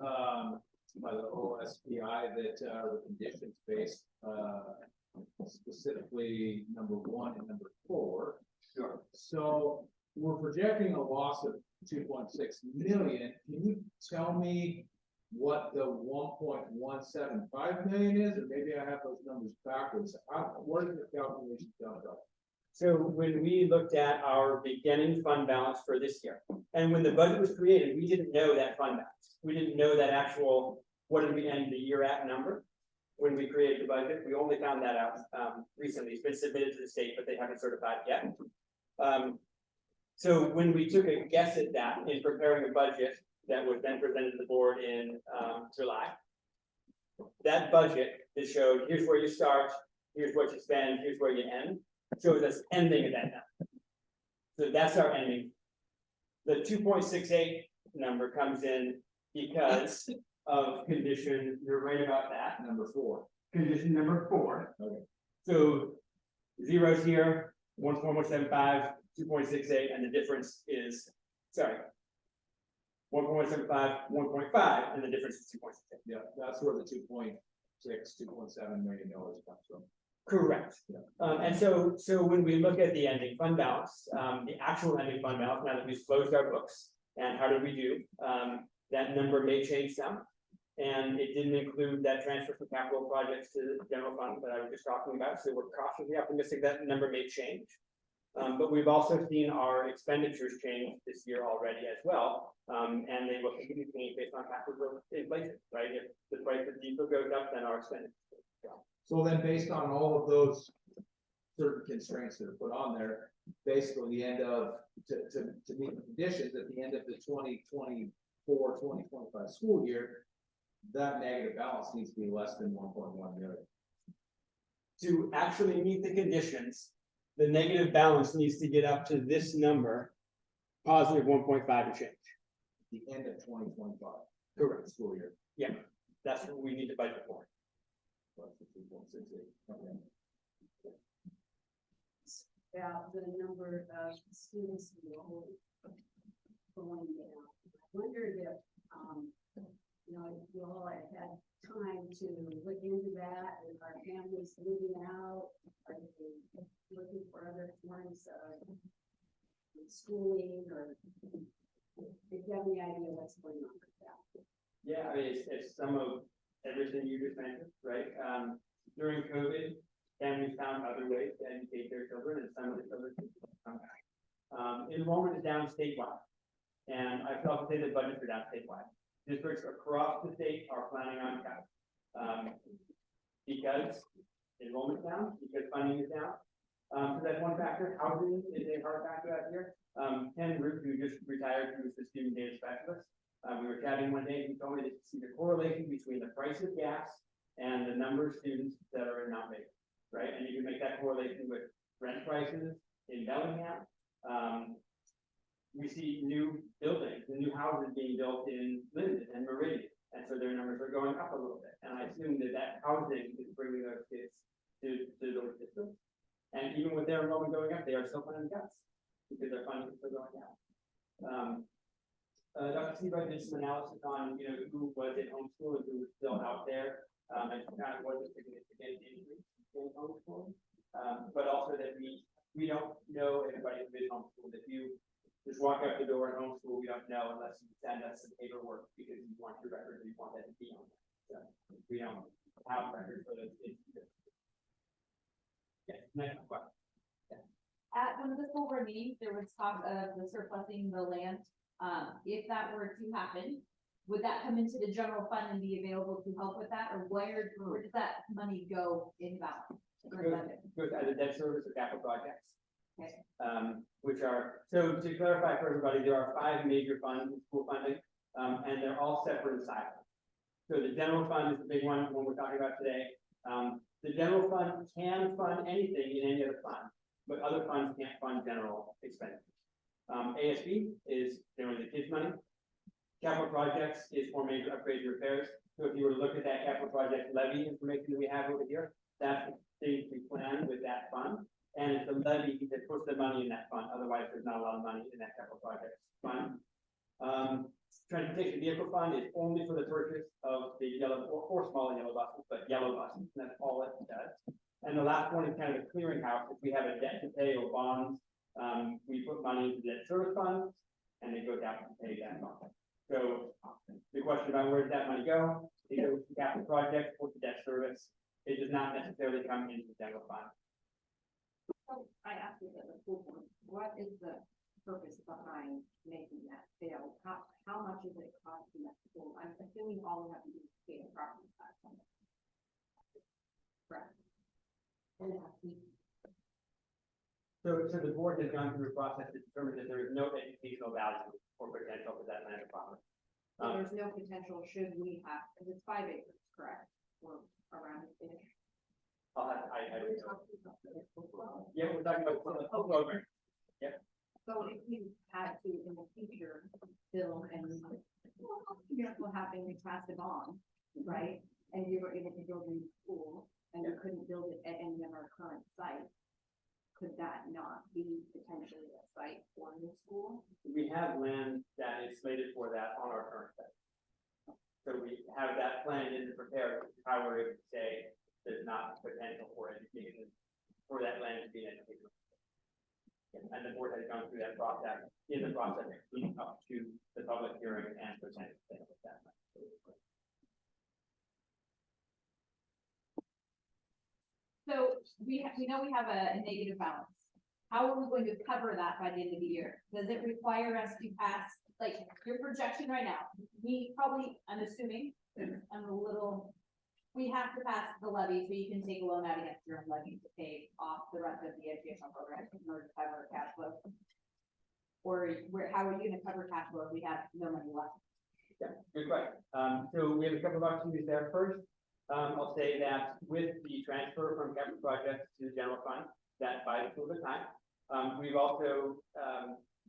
by the OSPI that are the conditions based, specifically number 1 and number 4. Sure. So we're projecting a loss of 2.6 million. Can you tell me what the 1.175 million is? Or maybe I have those numbers backwards. What is the calculation done? So when we looked at our beginning fund balance for this year, and when the budget was created, we didn't know that fund balance. We didn't know that actual, what did we end the year at number? When we created the budget, we only found that out recently. It's been submitted to the state, but they haven't certified it yet. So when we took a guess at that in preparing a budget that was then presented to the board in July, that budget that showed here's where you start, here's what you spend, here's where you end, shows us ending at that number. So that's our ending. The 2.68 number comes in because of condition, you're right about that. Number 4. Condition number 4. Okay. So zeros here, 1.175, 2.68, and the difference is, sorry, 1.175, 1.5, and the difference is 2.68. Yeah, that's where the 2.6, $2.7 million comes from. Correct. And so when we look at the ending fund balance, the actual ending fund balance, now that we've closed our books, and how did we do? That number may change some. And it didn't include that transfer from capital projects to the general fund that I was just talking about, so we're cautiously optimistic that number may change. But we've also seen our expenditures change this year already as well, and they will continue to change based on capital growth inflation, right? If the price of diesel goes up, then our expenditures go up. So then based on all of those certain constraints that are put on there, basically the end of, to meet the conditions at the end of the 2024-2025 school year, that negative balance needs to be less than 1.1 million. To actually meet the conditions, the negative balance needs to get up to this number, positive 1.5 to change. The end of 2025. Correct. School year. Yeah, that's what we need to budget for. Plus the 2.68. Okay. About the number of students enrolled going down. I wondered if, you know, if you all had had time to look into that, and our families moving out, are they looking for other forms of schooling, or if you have any idea what's going on with that? Yeah, I mean, it's some of everything you just mentioned, right? During COVID, families found other ways to educate their children, and some of the children come back. Enrollment is down statewide, and I felt to say the budgets are down statewide. Districts across the state are planning on cuts, because enrollment's down, because funding is down. So that's one factor. Housing is a hard factor out here. Ken Root, who just retired, who was the student data specialist, we were chatting one day, and he told me to see the correlation between the price of gas and the number of students that are in Mount Baker, right? And you can make that correlation with rent prices in Bellingham. We see new buildings, the new houses being built in Linden and Meridian, and so their numbers are going up a little bit. And I assume that housing is bringing those kids to those districts. And even with their enrollment going up, they are still planning cuts because their funding is still going down. Dr. Seabright did some analysis on, you know, who was in homeschool and who was still out there, and kind of was a significant increase in homeschool. But also that we don't know everybody who is homeschooled. If you just walk out the door at homeschool, we don't know unless you send us some paperwork because you want your record or you want that to be on there. So we don't have records for those kids. Yeah, next question. At one of the school board meetings, there was talk of the surplusing the land. If that were to happen, would that come into the general fund and be available to help with that, or where does that money go in balance? Goes either debt service or capital projects. Okay. Which are, so to clarify for everybody, there are 5 major funds in school funding, and they're all separate and silent. So the general fund is the big one we're talking about today. The general fund can fund anything in any other fund, but other funds can't fund general expenditures. ASB is generally the kids' money. Capital projects is for major upgrades and repairs. So if you were to look at that capital project levy information that we have over here, that's the thing we plan with that fund. And it's the levy that puts the money in that fund. Otherwise, there's not a lot of money in that capital project fund. Transportation vehicle fund is only for the purchase of the yellow or smaller yellow buses, but yellow buses. That's all it does. And the last one is kind of a clearinghouse. If we have a debt to pay or bonds, we put money into debt service funds, and it goes out to pay that bond. So the question about where does that money go? It goes to capital projects or to debt service. It does not necessarily come into the general fund. So I asked you at the school board, what is the purpose behind making that sale? How much is it costing that school? I'm assuming all we have to do is pay the property tax on it. Correct. So the board has gone through a process to determine that there is no educational value or potential for that land of property. So there's no potential should we have, because it's 5 acres, correct? Or around it. I'll have, yeah, we're talking about the program. So if you had to in the future build and miracle happened, we passed it on, right? And you were able to build a new school and you couldn't build it at any of our current sites. Could that not be potentially a site for a new school? We have land that is slated for that on our current site. So we have that planned and prepared, how we're able to say that there's not potential for education, for that land to be an educational. And the board has gone through that process, in the process leading up to the public hearing and presenting things like that. So we know we have a negative balance. How are we going to cover that by the end of the year? Does it require us to pass, like, your projection right now? We probably, I'm assuming, I'm a little, we have to pass the levy so you can take a loan out against your own levy to pay off the rest of the educational program in order to cover cash flow. Or how are you gonna cover cash flow if we have no money left? Yeah, good question. So we have a couple of opportunities there. First, I'll say that with the transfer from capital projects to the general fund, that buys us a little bit of time. We've also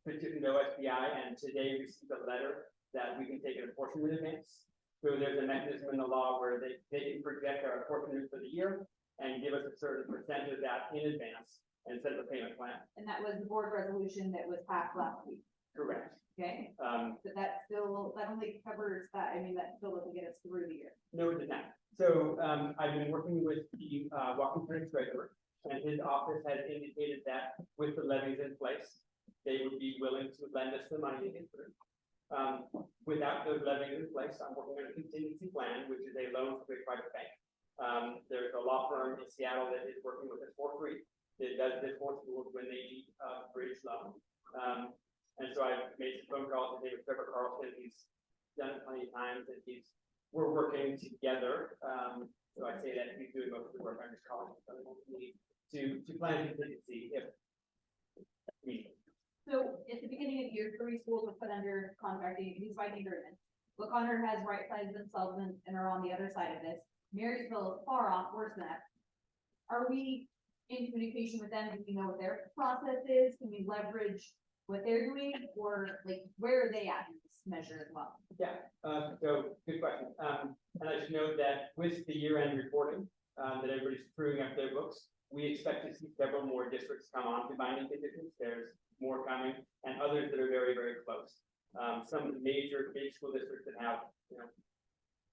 petitioned OSBI and today received a letter that we can take an apportionment in advance. So there's a mechanism in the law where they can project our apportionment for the year and give us a certain percentage of that in advance and set up a payment plan. And that was the board resolution that was passed last week, Correct. okay? But that only covers that, I mean, that still doesn't get us through the year. No, it did not. So I've been working with the Washington treasurer, and his office has indicated that with the levies in place, they would be willing to lend us the money to get through. Without those levies in place, I'm working on a contingency plan, which is a loan to a private bank. There's a law firm in Seattle that is working with us for free. It does this for schools when they need a bridge loan. And so I've made some phone calls today with Trevor Carlson. He's done it plenty of times, and we're working together. So I say that he's doing most of the work. I'm just calling to plan a contingency if needed. So at the beginning of the year, 3 schools were put under contracting, these binding agreements. LaConner has right-sized themselves and are on the other side of this. Marysville is far off, worse than that. Are we in communication with them? Do we know what their process is? Can we leverage what they're doing, or like, where are they at in this measure as well? Yeah, so good question. And I should note that with the year-end reporting, that everybody's screwing up their books, we expect to see several more districts come on to binding conditions. There's more coming, and others that are very, very close. Some of the major big school districts that have,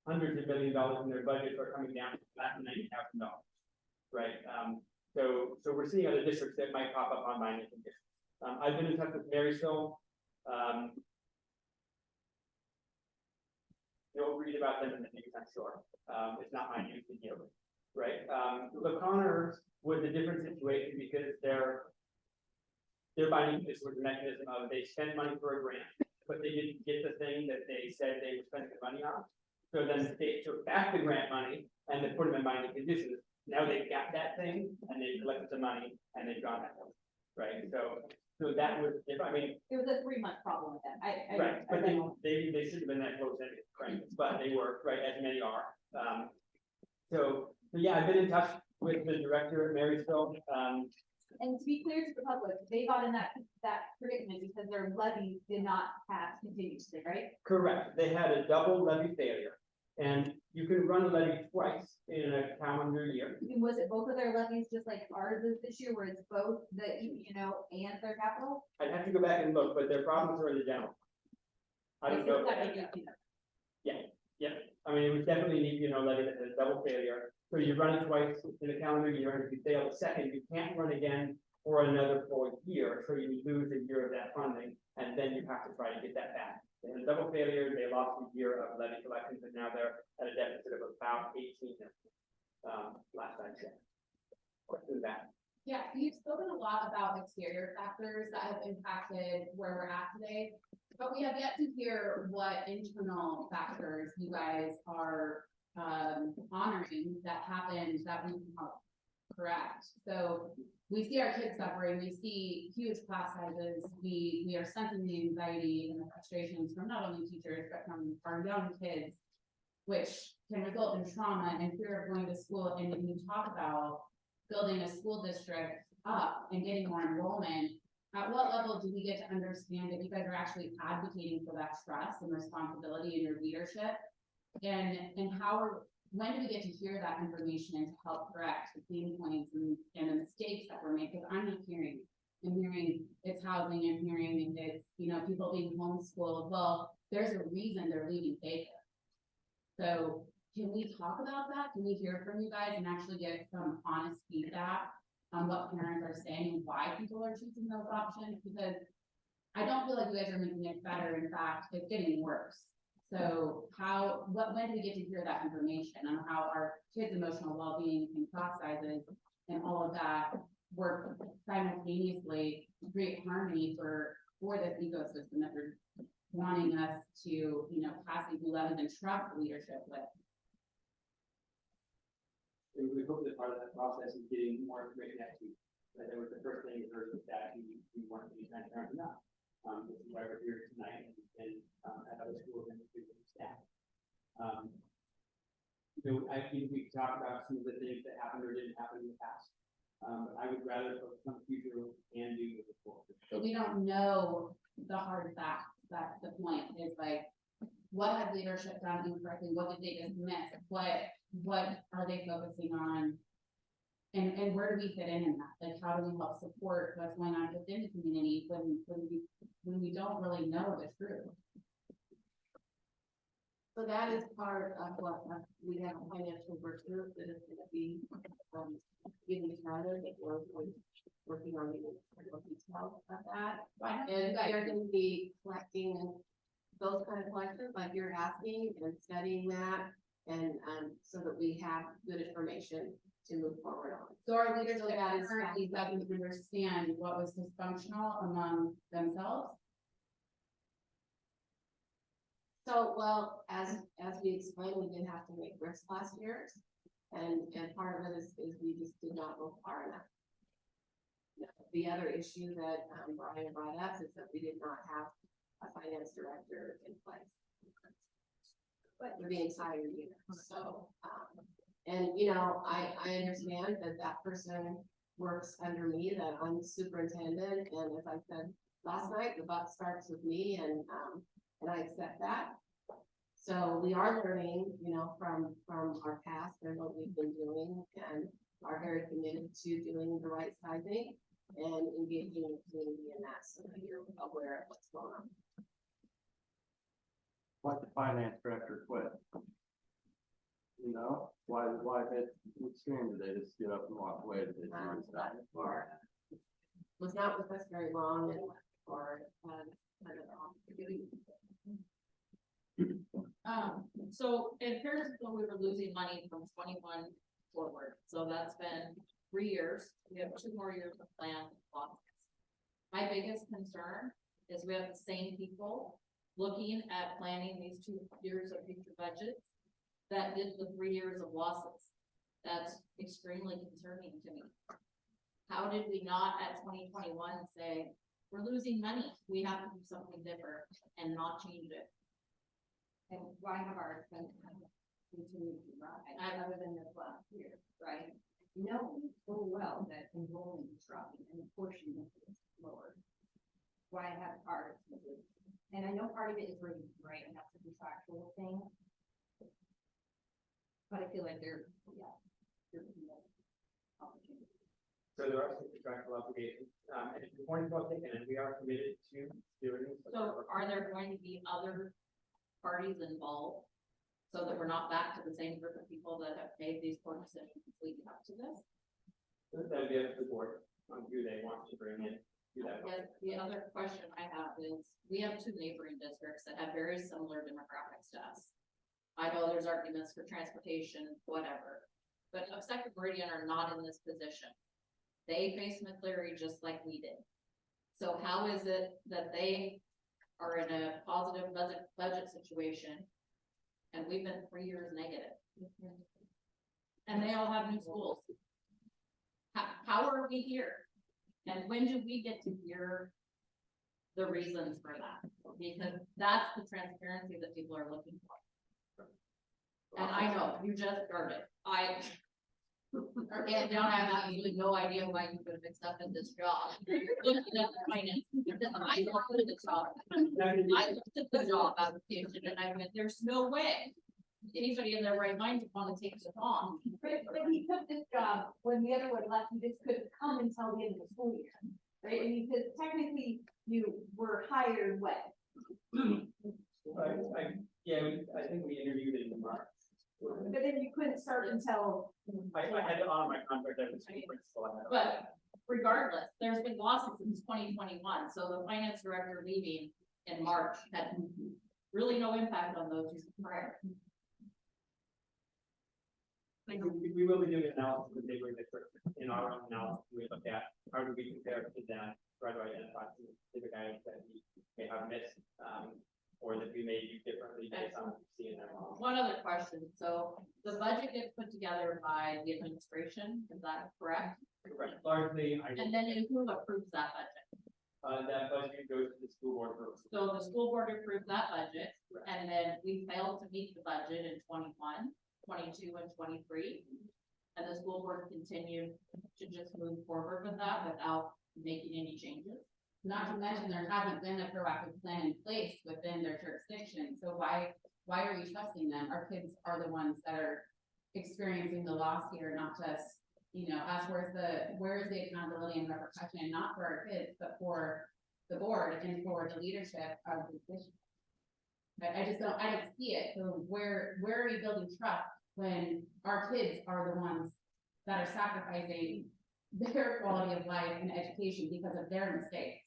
hundreds of $1 millions in their budgets are coming down to less than $90,000, right? So we're seeing other districts that might pop up on binding conditions. I've been in touch with Marysville. You'll read about them in the news, I'm sure. It's not my news to deal with, right? LaConner was a different situation because their binding condition was a mechanism of they spent money for a grant, but they didn't get the thing that they said they were spending the money on. So then the state took back the grant money and they put them in binding conditions. Now they've got that thing and they've collected the money and they've gone that way, right? So that was, I mean, It was a 3-month problem with them. right, but they should have been that close anyway, right? But they were, right, as many are. So yeah, I've been in touch with the director at Marysville. And to be clear to the public, they got in that predicament because their levy did not pass continuously, right? Correct. They had a double levy failure, and you can run a levy twice in a calendar year. And was it both of their levies just like ours is this year, where it's both the and their capital? I'd have to go back and look, but their problems are in the general. I don't know. Yeah. I mean, it was definitely an levy that had a double failure. So you run it twice in a calendar year, and if you fail the second, you can't run again for another full year. So you lose a year of that funding, and then you have to try to get that back. They had a double failure. They lost a year of levy collections, and now they're at a deficit of about 18 last I checked. Question that. Yeah, you've spoken a lot about exterior factors that have impacted where we're at today, but we have yet to hear what internal factors you guys are honoring that happened that we can help correct. So we see our kids suffering, we see huge class sizes, we are sensing the anxiety and the frustrations from not only teachers, but from our young kids, which can result in trauma and fear of going to school. And when you talk about building a school district up and getting more enrollment, at what level do we get to understand that you guys are actually advocating for that trust and responsibility in your leadership? And when do we get to hear that information and to help correct the pain points and the mistakes that were made? Because I'm not hearing. I'm hearing it's housing, I'm hearing it's, people being homeschooled. Well, there's a reason they're leaving daycare. So can we talk about that? Can we hear from you guys and actually get some honest feedback on what parents are saying and why people are choosing those options? Because I don't feel like you guys are making it better. In fact, it's getting worse. So when do we get to hear that information on how our kids' emotional well-being and class sizes and all of that work simultaneously to create harmony for this ecosystem that they're wanting us to, pass these new levels and trust leadership with? We hope that part of that process is getting more information next week. That was the first thing we heard was that we weren't being transparent enough. This is why we're here tonight and at other schools and with staff. I think we can talk about some of the things that happened or didn't happen in the past. But I would rather focus on the future and do the forward. But we don't know the hard facts. That's the point. It's like, what has leadership done incorrectly? What did they just miss? What are they focusing on? And where do we fit in that? Like, how do we help support what's going on within the community when we don't really know the truth? So that is part of what we have a financial work group that is gonna be, getting started, we're working on the details of that. And they're gonna be collecting those kind of collections, like you're asking, and studying that, and, so that we have good information to move forward on. So our leaders So that is currently doesn't understand what was dysfunctional among themselves. So, well, as we explained, we did have to make risk last year. And part of it is we just did not go far enough. The other issue that Brian brought up is that we did not have a finance director in place. But for the entire year, so, and I understand that person works under me, that I'm superintendent, and as I said last night, the buck starts with me, and I accept that. So we are learning, from our past and what we've been doing, and are very committed to doing the right sizing and engaging the community in that, so that you're aware of what's going on. Like the finance director quit. Why that extreme, did they just get up and walk away? Did they do that? Was not with us very long, and or So it appears as though we were losing money from 21 forward, so that's been 3 years. We have 2 more years of plan losses. My biggest concern is we have the same people looking at planning these 2 years of future budgets that did the 3 years of losses. That's extremely concerning to me. How did we not at 2021 say, we're losing money, we have to do something different and not change it? And why have our expenses continued to rise, other than this last year, right? You know full well that enrollment is dropping and the portion is lower. Why have our expenses? And I know part of it is raising, right, and that's a contractual thing. But I feel like there's opportunity. So there are some contractual obligations, and the point is well taken, and we are committed to doing. So are there going to be other parties involved? So that we're not back to the same group of people that have made these poor decisions leading up to this? That'd be up to the board on who they want to bring in. Do that. Yes, the other question I have is, we have 2 neighboring districts that have very similar demographics to us. I know there's arguments for transportation, whatever, but Second Meridian are not in this position. They face McCleary just like we did. So how is it that they are in a positive budget situation and we've been 3 years negative? And they all have new schools. How are we here? And when do we get to hear the reasons for that? Because that's the transparency that people are looking for. And I know, you just heard it. Again, I have absolutely no idea why you could have accepted this job. Looking at the finance, I wanted the job. I looked at the job application and I went, there's no way anybody in their right mind would want to take this on. But he took this job when the other one left, he just couldn't come until the end of the school year, right? And because technically you were hired when? I think we interviewed in March. But then you couldn't start until. I had to honor my contract as a school principal. I had to- But regardless, there's been losses since 2021, so the finance director leaving in March had really no impact on those prior. We will be doing an analysis of the neighboring district in our own analysis. We look at how do we compare to them, try to identify some specific items that we may have missed, or that we may do differently based on what we see in their model. One other question, so the budget gets put together by the administration, is that correct? Correct. Largely, And then who approves that budget? that budget goes to the school board for approval. So the school board approved that budget, and then we failed to meet the budget in 21, 22, and 23. And the school board continued to just move forward with that without making any changes. Not to mention, there hasn't been a proactive plan in place within their jurisdiction, so why are we trusting them? Our kids are the ones that are experiencing the loss here, not just, us, where is the accountability and repercussion, not for our kids, but for the board and for the leadership of this district. But I don't see it, so where are we building trust when our kids are the ones that are sacrificing their quality of life and education because of their mistakes?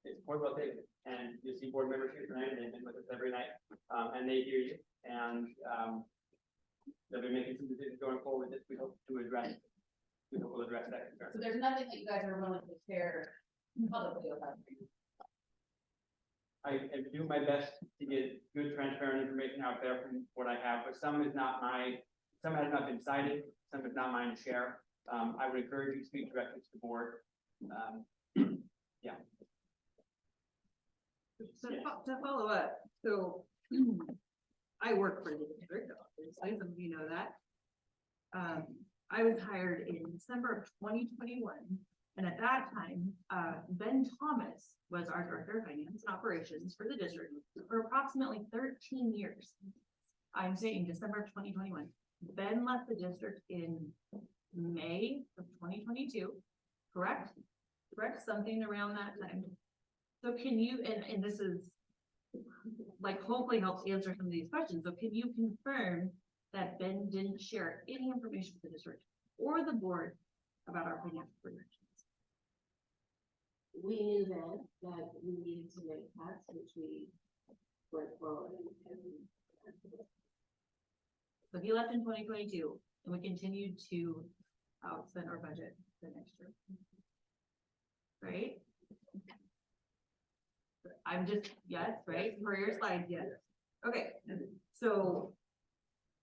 It's point well taken, and you see board members here tonight, and they've been with us every night, and they hear you, and, they'll be making some decisions going forward that we hope to address. We hope we'll address that concern. So there's nothing that you guys are willing to share publicly about. I do my best to get good, transparent information out there from what I have, but some has not been cited, some is not mine to share. I would encourage you to speak directly to the board. Yeah. So to follow up, so I work for the district, obviously, some of you know that. I was hired in December of 2021, and at that time, Ben Thomas was our director of finance and operations for the district for approximately 13 years. I'm saying December of 2021. Ben left the district in May of 2022, correct? Correct, something around that time. So can you, and this is like hopefully helps answer some of these questions. So can you confirm that Ben didn't share any information with the district or the board about our financial projections? We knew then that we needed to make cuts, which we went forward and So he left in 2022 and we continued to outspend our budget the next year. Right? I'm just, yes, right? For your slide, yes. Okay, so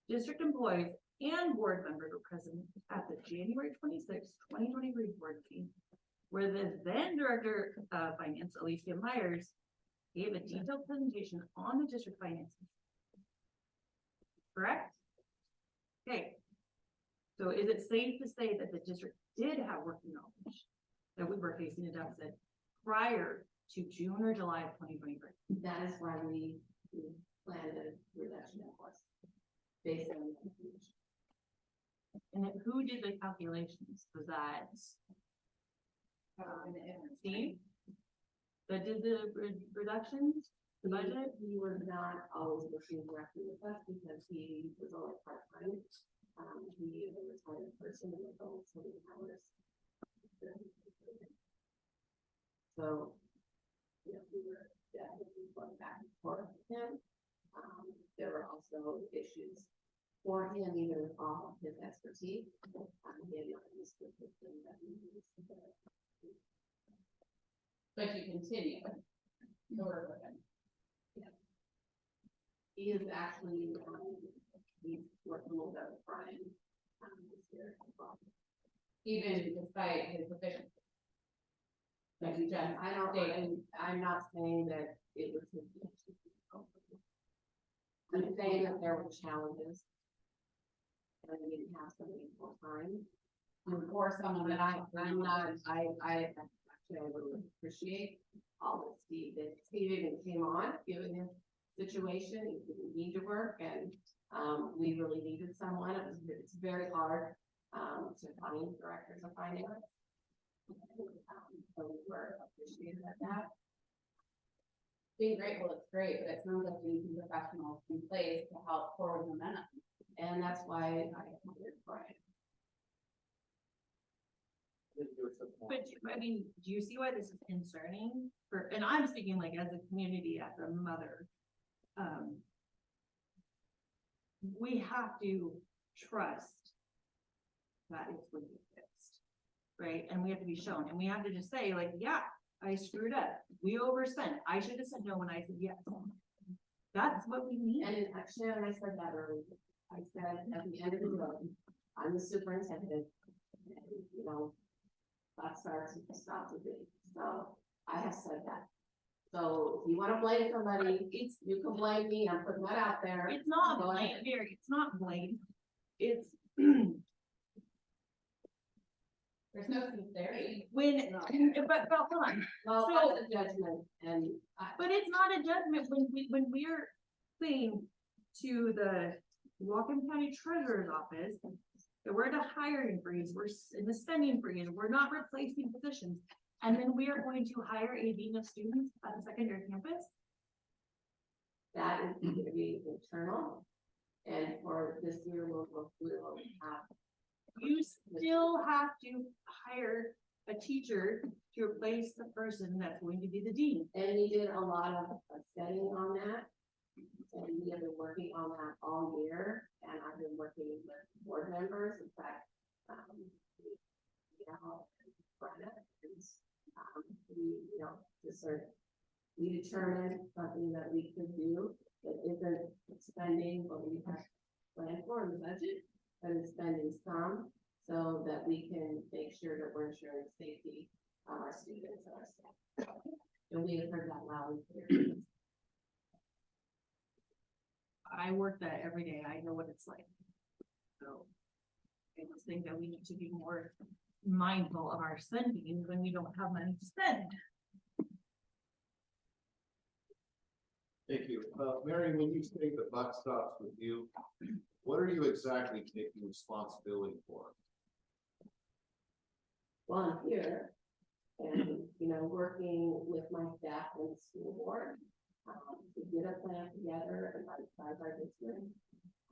district employees and board members were present at the January 26, 2023 board meeting, where the then director of finance, Alicia Myers, gave a detailed presentation on the district finances. Correct? Okay. So is it safe to say that the district did have working knowledge that we were facing a deficit prior to June or July of 2023? that is why we planned a reduction in force based on the information. And then who did the calculations? Was that Steve that did the reductions, the budget? He was not always working directly with us because he was only part-time. He is a retired person and was only 20 hours. So, we were definitely going back and forth with him. There were also issues for him, even with all of his expertise. He had not understood the thing that we used. But you continue to work with them. He is actually, he's working a little bit with Brian, this year as well. Even despite his efficiency. Like you just I don't, I'm not saying that it was his. I'm saying that there were challenges. And we didn't have somebody full time. or someone that I'm not, I actually, I would appreciate all that Steve did. Steve even came on, given his situation, he didn't need to work, and, we really needed someone. It's very hard, to find directors of finance. So we were appreciated at that. being grateful, it's great, but it sounds like we need some professionals in place to help forward momentum. And that's why I hired Brian. But, I mean, do you see why this is concerning for, and I'm speaking like as a community, as a mother. We have to trust that it's going to be fixed, right? And we have to be shown, and we have to just say like, yeah, I screwed up. We overspent. I should have said no when I said yes. That's what we need. And actually, I said that earlier. I said at the end of the road, I'm the superintendent. And, you know, that starts with the stop with me. So I have said that. So if you wanna blame somebody, you can blame me. I'm putting that out there. It's not Go blame, ahead. Mary, it's not blame. It's There's no sincerity. when, but hold on. Well, So- that's a judgment and But it's not a judgment when we're saying to the Whatcom County Treasurer's Office that we're at a hiring freeze, we're in the spending freeze, we're not replacing positions. And then we are going to hire a dean of students at the secondary campus. that is going to be internal. And for this year, we'll have. You still have to hire a teacher to replace the person that's going to be the dean. And we did a lot of studying on that. And we have been working on that all year, and I've been working with board members, in fact, you know, Brenna, we determined something that we could do that isn't spending what we have planned for in the budget, but is spending some, so that we can make sure that we're ensuring safety of our students and our staff. And we have heard that loud and clear. I work that every day. I know what it's like. So I just think that we need to be more mindful of our spending when we don't have money to spend. Thank you. Mary, when you say the buck stops with you, what are you exactly taking responsibility for? Well, I'm here and, you know, working with my staff and school board, to get a plan together and right-size our district.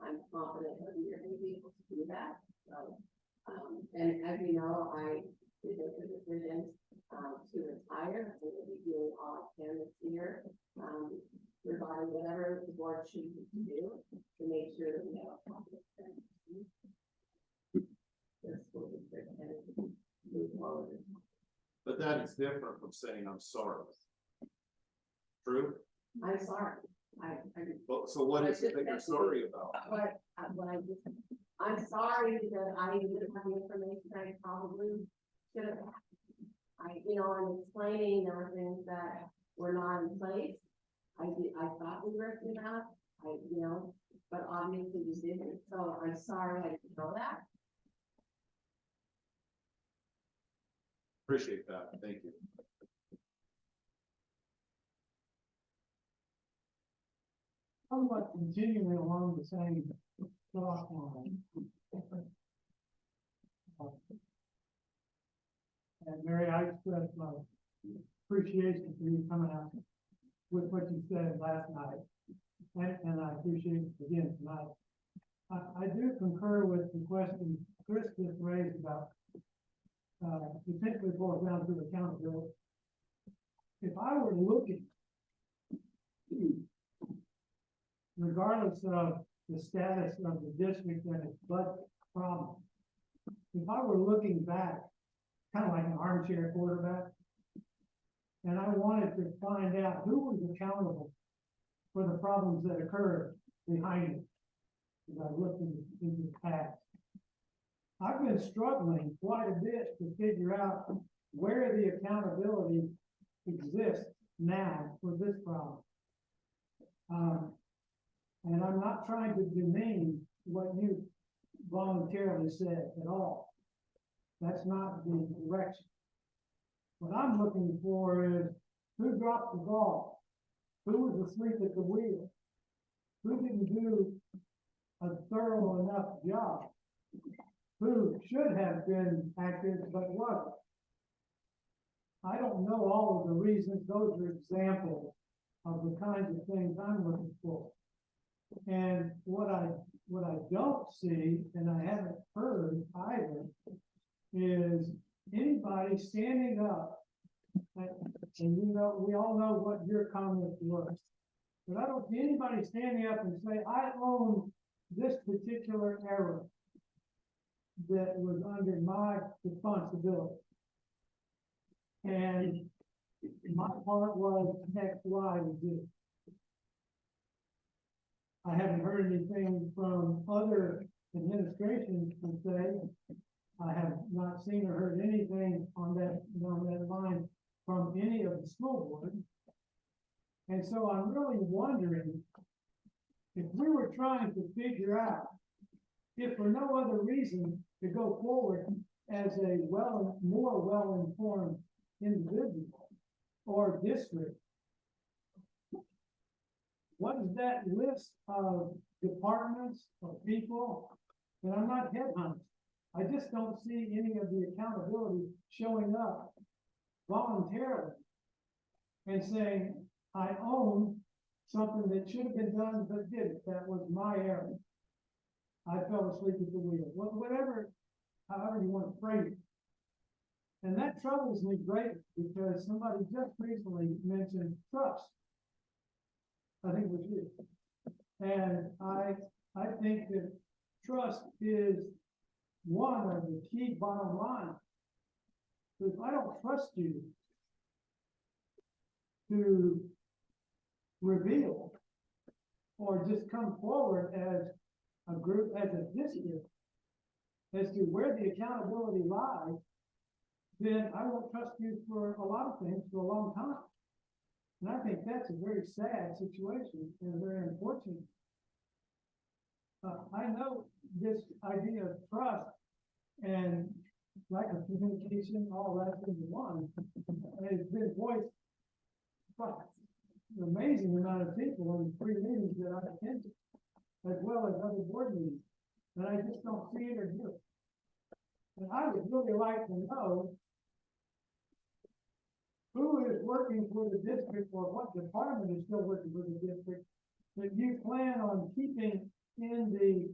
I'm confident that we are gonna be able to do that. So, and as you know, I did make a decision, to retire. I'm gonna be doing all I can this year, regarding whatever the board chooses to do to make sure that we have a positive transition. The school district and move forward. But that is different from saying I'm sorry. True? I'm sorry. Well, so what is it that you're sorry about? I'm sorry that I didn't have the information I probably should have had. I'm explaining there were things that were not in place. I thought we were enough, but obviously we didn't, so I'm sorry I didn't know that. Appreciate that. Thank you. How about continuing along the same thought line? And Mary, I express my appreciation for you coming out with what you said last night. And I appreciate it again tonight. I do concur with the question Chris just raised about, essentially boils down to accountability. If I were looking, regardless of the status of the district and its budget problem, if I were looking back, kind of like an armchair quarterback, and I wanted to find out who was accountable for the problems that occurred behind it, as I looked into the past, I've been struggling quite a bit to figure out where the accountability exists now for this problem. And I'm not trying to demean what you voluntarily said at all. That's not the direction. What I'm looking for is who dropped the ball? Who was asleep at the wheel? Who didn't do a thorough enough job? Who should have been active but wasn't? I don't know all of the reasons. Those are examples of the kinds of things I'm looking for. And what I don't see, and I haven't heard either, is anybody standing up. And you know, we all know what your comment was. But I don't see anybody standing up and say, I own this particular error that was under my responsibility. And my part was X, Y, and Z. I haven't heard anything from other administrations to say. I have not seen or heard anything on that line from any of the school board. And so I'm really wondering if we were trying to figure out, if for no other reason, to go forward as a more well-informed individual or district, what is that list of departments, of people? And I'm not headhunting. I just don't see any of the accountability showing up voluntarily and saying, I own something that should have been done but didn't. That was my error. I fell asleep at the wheel. Whatever, however you want to phrase it. And that troubles me greatly because somebody just recently mentioned trust. I think it was you. And I think that trust is one of the key bottom lines. If I don't trust you to reveal or just come forward as a group, as a district, as to where the accountability lies, then I won't trust you for a lot of things for a long time. And I think that's a very sad situation and very unfortunate. I know this idea of trust and lack of communication, all that into one, has been voiced by an amazing amount of people in 3 meetings that I attended, as well as other board meetings. And I just don't see it or hear it. And I would really like to know who is working for the district or what department is still working for the district that you plan on keeping in the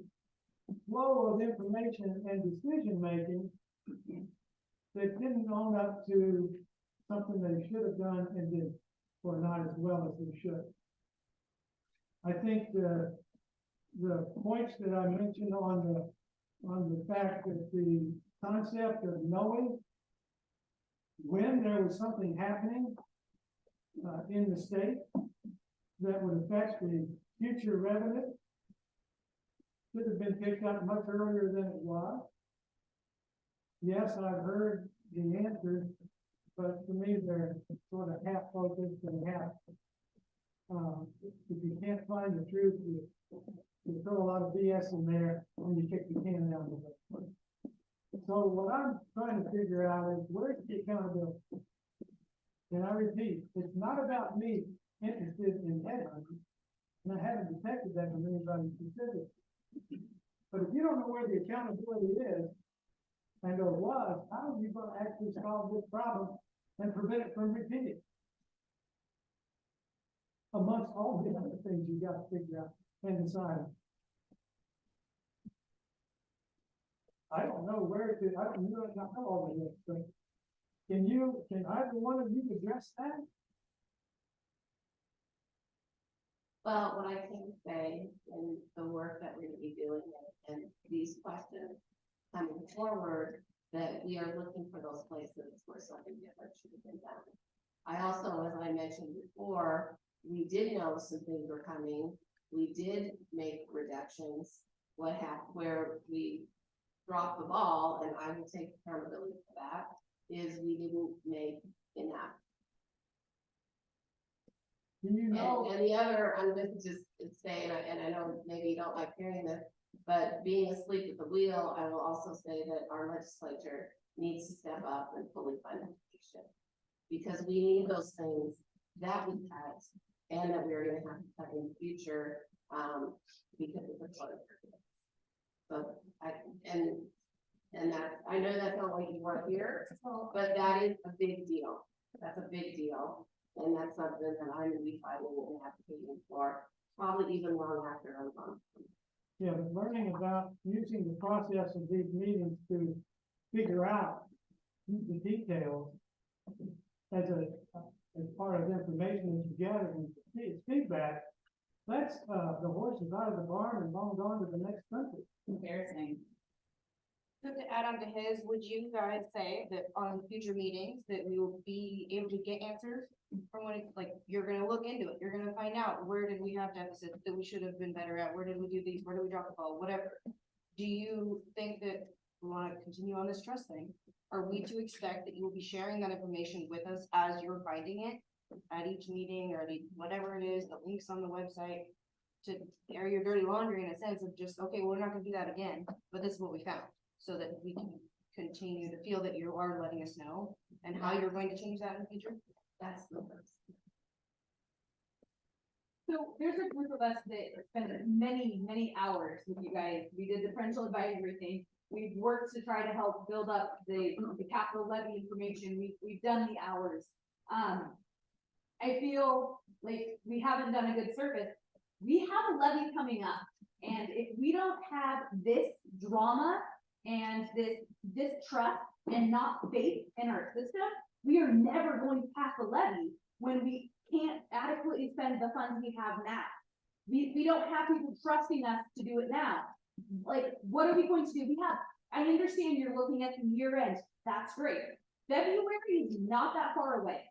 flow of information and decision making that didn't own up to something they should have done and did, or not as well as they should. I think the points that I mentioned on the fact that the concept of knowing when there was something happening in the state that would affect the future revenue should have been picked up much earlier than it was. Yes, I've heard the answers, but to me they're sort of half focused and half. If you can't find the truth, you throw a lot of BS in there when you kick the can down the road. So what I'm trying to figure out is where's the accountability? And I repeat, it's not about me interested in headhunting, and I haven't detected that from anybody specific. But if you don't know where the accountability is, and or was, how are you going to actually solve this problem and prevent it from repeating? Amongst all the other things you got to figure out and decide. I don't know where to, I don't know all of this, but can either one of you address that? Well, what I can say in the work that we're gonna be doing and these questions coming forward, that we are looking for those places where something different should have been done. I also, as I mentioned before, we did know some things were coming. We did make reductions. What happened, where we dropped the ball, and I will take accountability for that, is we didn't make enough. You know, And the other, I'm just saying, and I know maybe you don't like hearing this, but being asleep at the wheel, I will also say that our legislature needs to step up and fully fund education. Because we need those things that we cut and that we're gonna have to cut in the future, because of the flood. So and that, I know that's not what you want here, but that is a big deal. That's a big deal. And that's something that I'm gonna be fighting and advocating for, probably even long after I'm gone. Yeah, but learning about using the process of these meetings to figure out the details as as part of information that you gather and feedback, that's, the horse is out of the barn and long gone to the next country. Embarrassing. So to add on to his, would you guys say that on future meetings that we will be able to get answers from when, like, you're gonna look into it, you're gonna find out where did we have deficits that we should have been better at, where did we do these, where did we drop the ball, whatever. Do you think that we wanna continue on this trust thing? Are we to expect that you will be sharing that information with us as you're finding it at each meeting or whatever it is, the links on the website? To air your dirty laundry in a sense of just, okay, we're not gonna do that again, but this is what we found. So that we can continue to feel that you are letting us know and how you're going to change that in the future. That's the first. So there's a group of us that spent many, many hours with you guys. We did the parental advisory thing. We've worked to try to help build up the capital levy information. We've done the hours. I feel like we haven't done a good service. We have a levy coming up, and if we don't have this drama and this distrust and not faith in our system, we are never going to pass a levy when we can't adequately spend the funds we have now. We don't have people trusting us to do it now. Like, what are we going to do? I understand you're looking at the year end. That's great. February is not that far away.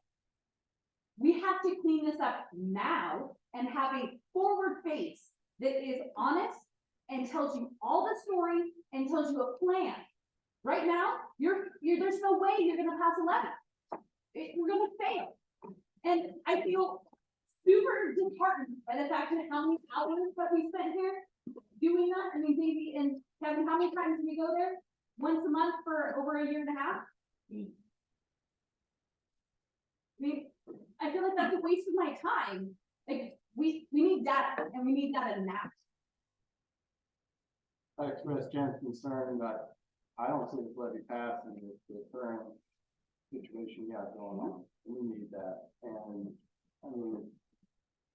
We have to clean this up now and have a forward face that is honest and tells you all the story and tells you a plan. Right now, there's no way you're gonna pass a levy. We're gonna fail. And I feel super disheartened by the fact that how many hours that we spent here doing that. I mean, Davey and Kevin, how many times do we go there? Once a month for over a year and a half? I mean, I feel like that's a waste of my time. Like, we need data, and we need data now. I expressed Jen's concern that I don't see this levy passing with the current situation we got going on. We need that. And I mean,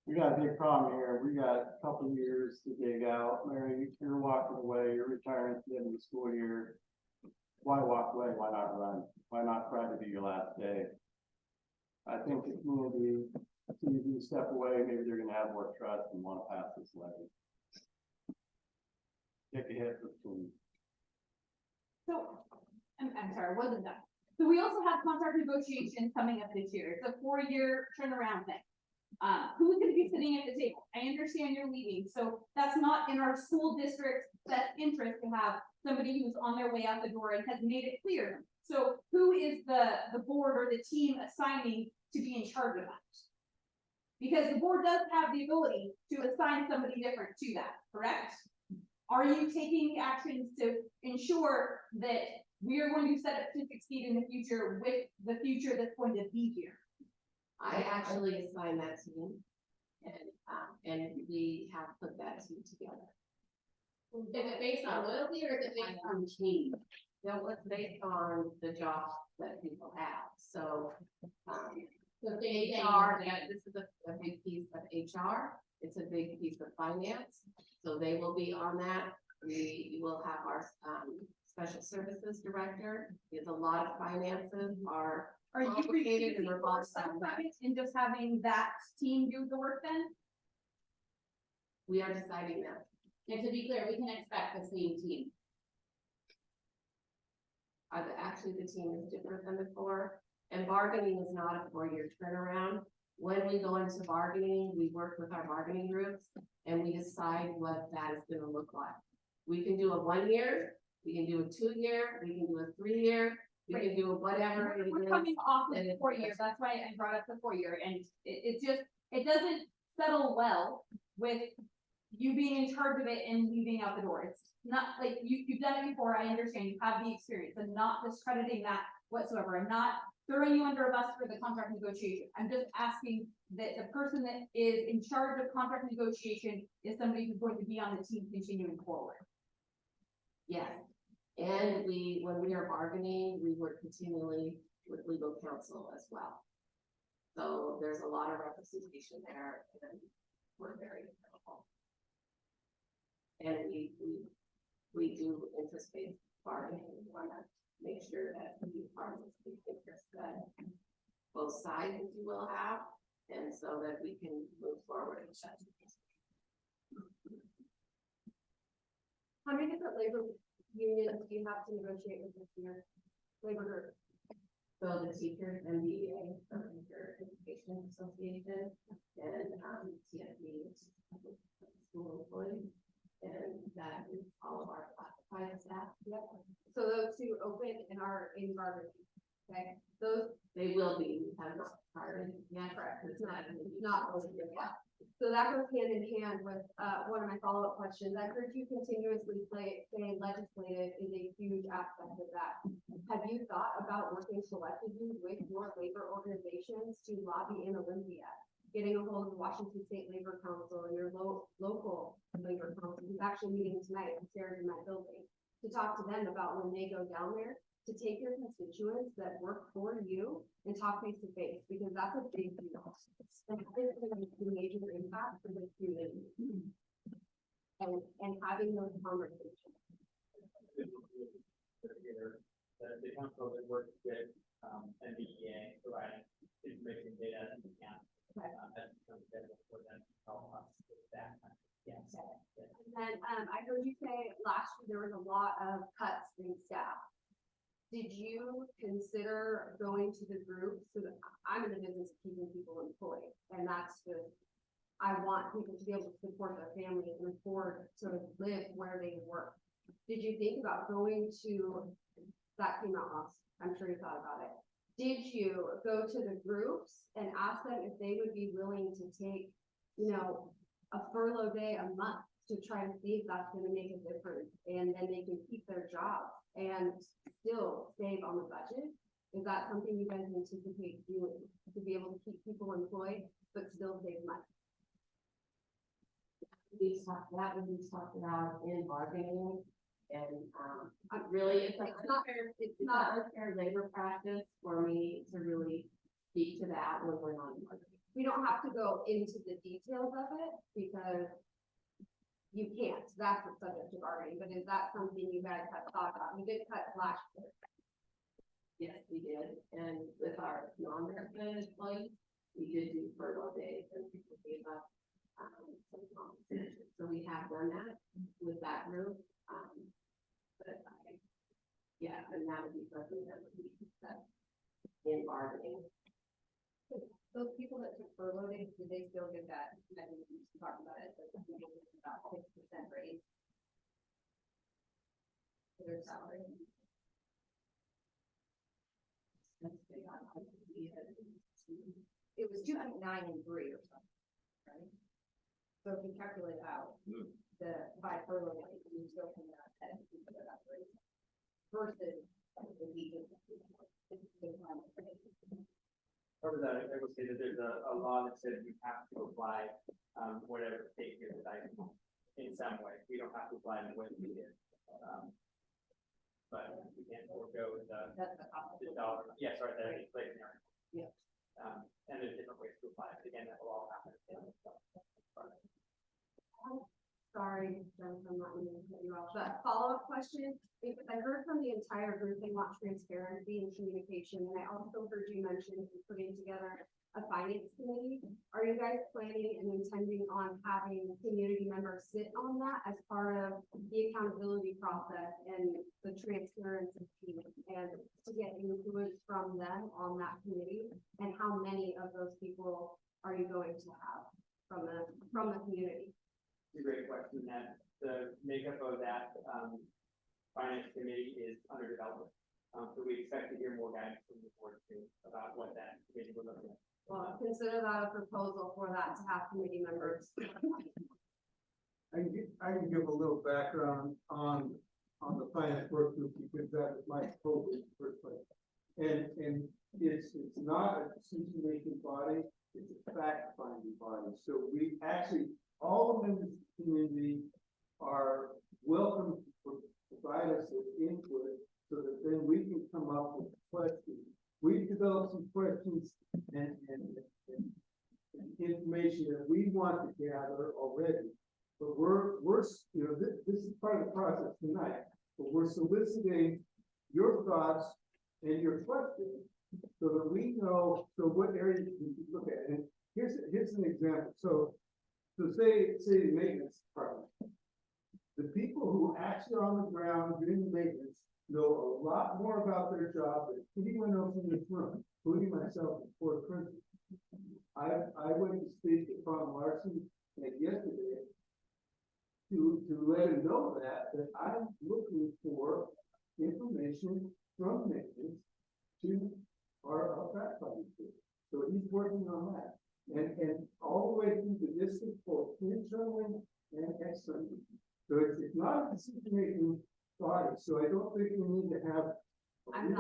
we got a big problem here. We got a couple years to dig out. Mary, you're walking away, you're retiring at the end of the school year. Why walk away? Why not run? Why not try to do your last day? I think the community, if you step away, maybe they're gonna have more trust and want to pass this levy. Take a hit for the team. So, I'm sorry, wasn't done. So we also have contract negotiations coming up this year. It's a 4-year turnaround thing. Who's gonna be sitting at the table? I understand you're leaving, so that's not in our school district's best interest to have somebody who's on their way out the door and has made it clear. So who is the board or the team assigning to be in charge of that? Because the board does have the ability to assign somebody different to that, correct? Are you taking actions to ensure that we are going to set up to succeed in the future with the future that's going to be here? I actually assigned that team, and we have put that team together. Is it based on loyalty or is it based on team? No, it's based on the jobs that people have, so, so they HR, this is a big piece of HR, it's a big piece of finance, so they will be on that. We will have our, special services director, there's a lot of finances are you complicated and revolves around that. in just having that team do the work then? We are deciding that. And to be clear, we can expect the same team. Actually, the team is different than before, and bargaining is not a 4-year turnaround. When we go into bargaining, we work with our bargaining groups and we decide what that is gonna look like. We can do a 1-year, we can do a 2-year, we can do a 3-year, we can do a whatever it is. We're coming off of 4 years, that's why I brought up the 4-year, and it doesn't settle well with you being in charge of it and leaving out the door. It's not like you've done it before, I understand, you have the experience, and not discrediting that whatsoever. I'm not throwing you under a bus for the contract negotiation. I'm just asking that the person that is in charge of contract negotiation is somebody who's going to be on the team continuing forward. Yes, and when we are bargaining, we work continually with legal counsel as well. So there's a lot of representation there, and we're very grateful. And we do anticipate bargaining, we wanna make sure that we are the interest that both sides, if you will, have, and so that we can move forward. How many different labor unions do you have to negotiate with this year? Labor group? So the teachers, MBA, Teacher Education Association, and TFB, school employees, and that is all of our classified staff. Yep. So those two open and are in bargaining, okay? Those, They will be, we have not started yet. correct, It's not open yet. So that goes hand in hand with, one of my follow-up questions. I've heard you continuously say legislative is a huge aspect of that. Have you thought about working selectively with your labor organizations to lobby in Olympia? Getting a hold of the Washington State Labor Council and your local labor council, who's actually meeting tonight, upstairs in that building, to talk to them about when they go down there, to take your constituents that work for you and talk face to face, because that's a big deal. And it's going to be a major impact for the community. And having those conversations. The council that works with, MBEA, providing information data and we can. That becomes better for them to help us with that. Yes. And then, I heard you say last year there was a lot of cuts in staff. Did you consider going to the group? So that I'm in the business of keeping people employed, and that's just, I want people to be able to support their families and afford to live where they work. Did you think about going to, that came out last, I'm sure you thought about it. Did you go to the groups and ask them if they would be willing to take, you know, a furlough day a month to try to see if that's gonna make a difference, and then they can keep their jobs and still save on the budget? Is that something you guys anticipate doing, to be able to keep people employed, but still save money? We talked about in bargaining, and, really, it's like, it's not a fair labor practice for me to really speak to that when we're not in bargaining. We don't have to go into the details of it, because you can't, that's the subject of bargaining, but is that something you guys have thought about? You did cut last year. Yes, we did, and with our non-represented employees, we did do furlough days, and people gave up, some compensation, so we have done that with that group, but yeah, and that would be something that would be discussed in bargaining. Those people that took furlough days, did they still get that? I mean, we talked about it, but about 6% raise for their salary. It was 2.9 and 3 or something, right? So if you calculate out the by furlough days, you still come out at versus the week. Over that, I will say that there's a law that says you have to apply, whatever state you're deciding in some way. We don't have to apply in the way we did. But we can't forego the dollar, yes, right, the inflationary. Yeah. And there's different ways to apply it. Again, that will all happen. Sorry, Jennifer, I'm not meaning to cut you off, but follow-up question, because I heard from the entire group, they want transparency and communication, and I also heard you mention putting together a finance committee. Are you guys planning and intending on having community members sit on that as part of the accountability process and the transparency piece, and to get input from them on that committee? And how many of those people are you going to have from the community? It's a great question. That the makeup of that, finance committee is under development. So we expect to hear more guidance from the board soon about what that committee will look like. Well, consider that a proposal for that to have committee members. I can give a little background on the finance work group, because that was my focus in the first place. And it's not a decision-making body, it's a fact-finding body. So we actually, all the members of the community are welcome to provide us with input, so that then we can come up with questions. We've developed some questions, and want to gather already. But you know, this is part of the process tonight, but we're soliciting your thoughts and your questions so that we know, so what areas we can look at. And here's an example. So say the maintenance department. The people who actually are on the ground doing the maintenance know a lot more about their job than anyone else in this room, including myself and board president. I went to speak to Tom Larson yesterday to let him know that I'm looking for information from maintenance to our fact finding group. So he's working on that. And all the way through the district, both internally and externally. So it's not a decision-making body, so I don't think we need to have. I'm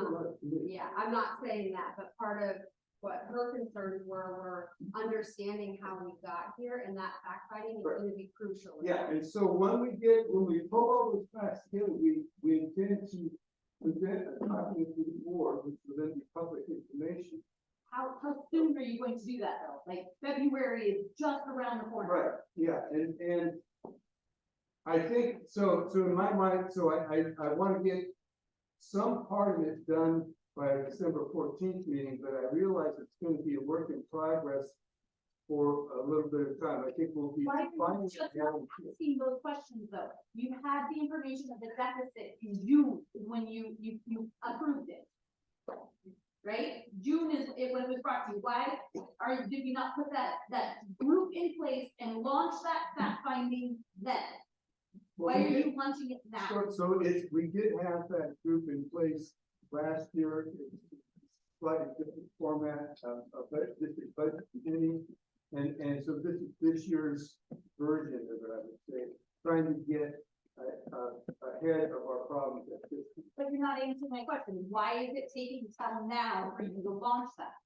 not saying that, but part of what her concerns were understanding how we got here, and that fact finding is gonna be crucial. Yeah, and so when we pull all those facts together, we intend to present a copy to the board, which will then be public information. How soon are you going to do that though? Like February is just around the corner. Right, yeah, and I think, so in my mind, so I want to get some part of it done by December 14th meeting, but I realize it's going to be a work in progress for a little bit of time. I think we'll be Why finding are you just not asking those questions though? You had the information of the deficit in June is when you approved it. Right? June is when it was brought to you. Why did you not put that group in place and launch that fact finding then? Why are you launching it now? So we did have that group in place last year. It's slightly different format of district budget beginning. And so this is this year's version of it, I would say, trying to get ahead of our problems at this. But you're not answering my question. Why is it taking till now for you to launch that?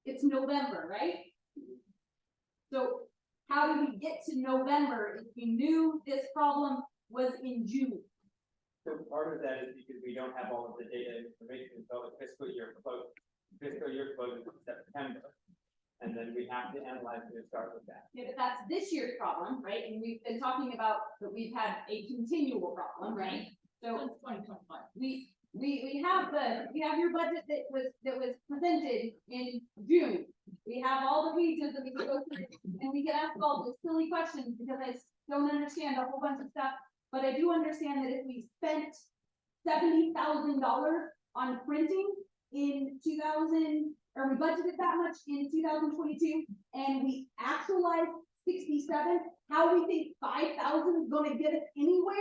It's November, right? So how did we get to November if we knew this problem was in June? So part of that is because we don't have all of the data and information until the fiscal year closes. Fiscal year closes in September. And then we have to analyze it and start with that. Yeah, but that's this year's problem, right? And we've been talking about that we've had a continual problem, right? So Since 2021. we have your budget that was presented in June. We have all the pages that we can go through and we can ask all those silly questions because I don't understand a whole bunch of stuff. But I do understand that if we spent $70,000 on printing in or we budgeted that much in 2022 and we actualized 67, how we think 5,000 is gonna get us anywhere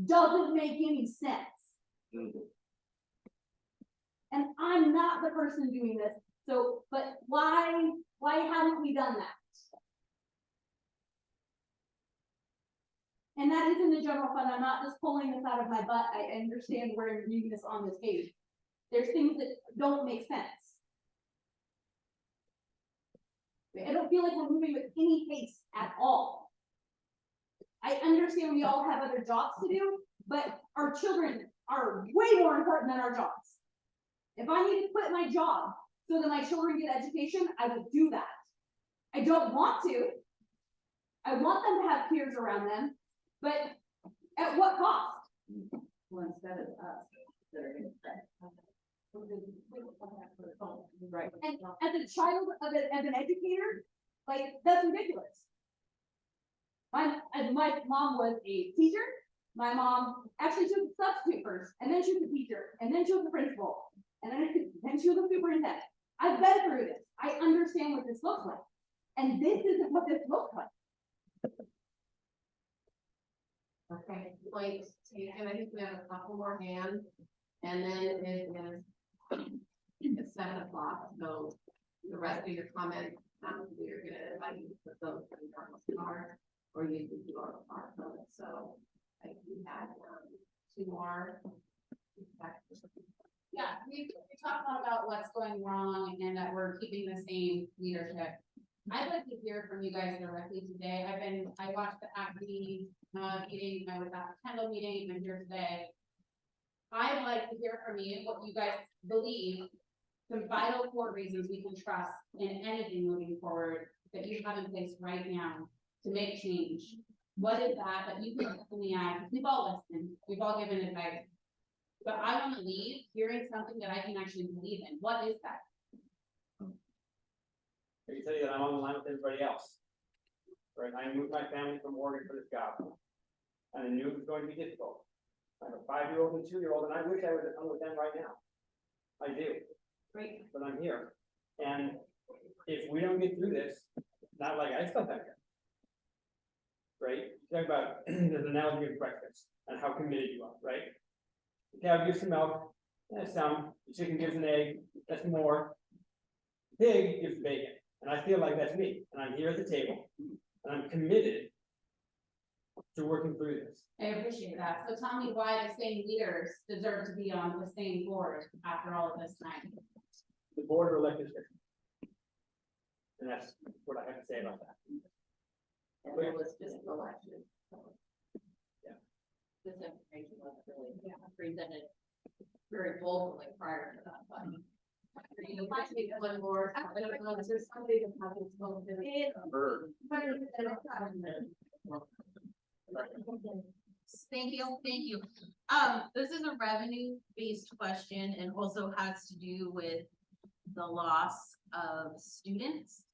doesn't make any sense. And I'm not the person doing this, so, but why haven't we done that? And that is in the general fund, I'm not just pulling this out of my butt, I understand where you're reading this on this page. There's things that don't make sense. I don't feel like we're moving with any pace at all. I understand we all have other jobs to do, but our children are way more important than our jobs. If I need to quit my job so that my children get education, I will do that. I don't want to. I want them to have peers around them, but at what cost? Well, instead of us, that are gonna pay. Right. And as a child of as an educator, like that's ridiculous. My mom was a teacher. My mom actually she was a substitute first, and then she was a teacher, and then she was a principal, and then she was a superintendent. I've been through this. I understand what this looks like, and this isn't what this looks like. Okay, point taken. I think we have a couple more hands, and then it is it's 7 o'clock, so the rest of your comments, we're gonna invite you to put those in your card, or you can do our card from it, so I think we had 2 more. Yeah, we talked a lot about what's going wrong and that we're keeping the same leadership. I'd like to hear from you guys directly today. I watched the ACB meeting, I was at the Kendall meeting, I'm here today. I'd like to hear from you what you guys believe some vital core reasons we can trust in anything moving forward that you have in place right now to make change. What is that you can look in the eye? 'Cause we've all listened, we've all given advice. But I wanna leave hearing something that I can actually believe in. What is that? I can tell you that I'm on the line with everybody else. Right, I moved my family from Oregon for this job. And I knew it was going to be difficult. I have a 5-year-old and 2-year-old, and I wish I would have come with them right now. I do. Great. But I'm here. And if we don't get through this, not like I still have here. Right, talk about there's an analogy of breakfast and how committed you are, right? The cow gives some milk, that's some, the chicken gives an egg, that's more. Pig gives bacon, and I feel like that's me, and I'm here at the table, and I'm committed to working through this. I appreciate that. So tell me why the same leaders deserve to be on the same board after all of this time. The board are elected officials. And that's what I have to say about that. And it was just an election. This information was really presented very boldly prior to that, but. You might take one more, I don't know, is there somebody that hasn't spoken to me? Thank you. This is a revenue-based question and also has to do with the loss of students.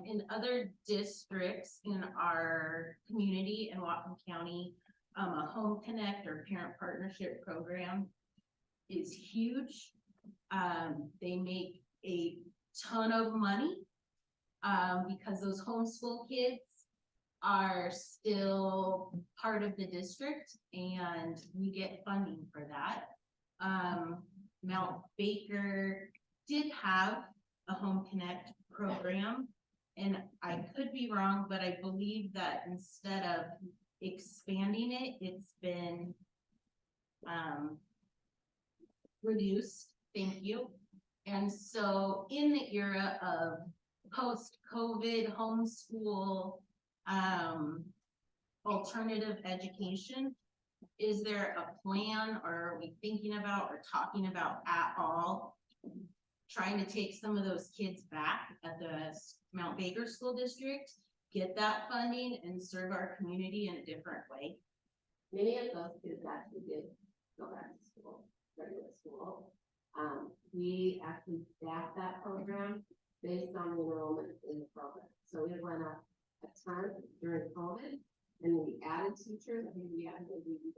In other districts in our community in Whatcom County, a Home Connect or Parent Partnership Program is huge. They make a ton of money, because those homeschool kids are still part of the district and we get funding for that. Mount Baker did have a Home Connect program, and I could be wrong, but I believe that instead of expanding it, it's been reduced. Thank you. And so in the era of post-COVID homeschool, alternative education, is there a plan, or are we thinking about or talking about at all trying to take some of those kids back at the Mount Baker School District, get that funding and serve our community in a different way? Many of those kids actually did go back to school, regular school. We actually staffed that program based on enrollment in the program. So it went up a ton during COVID, and we added teachers. I think we added maybe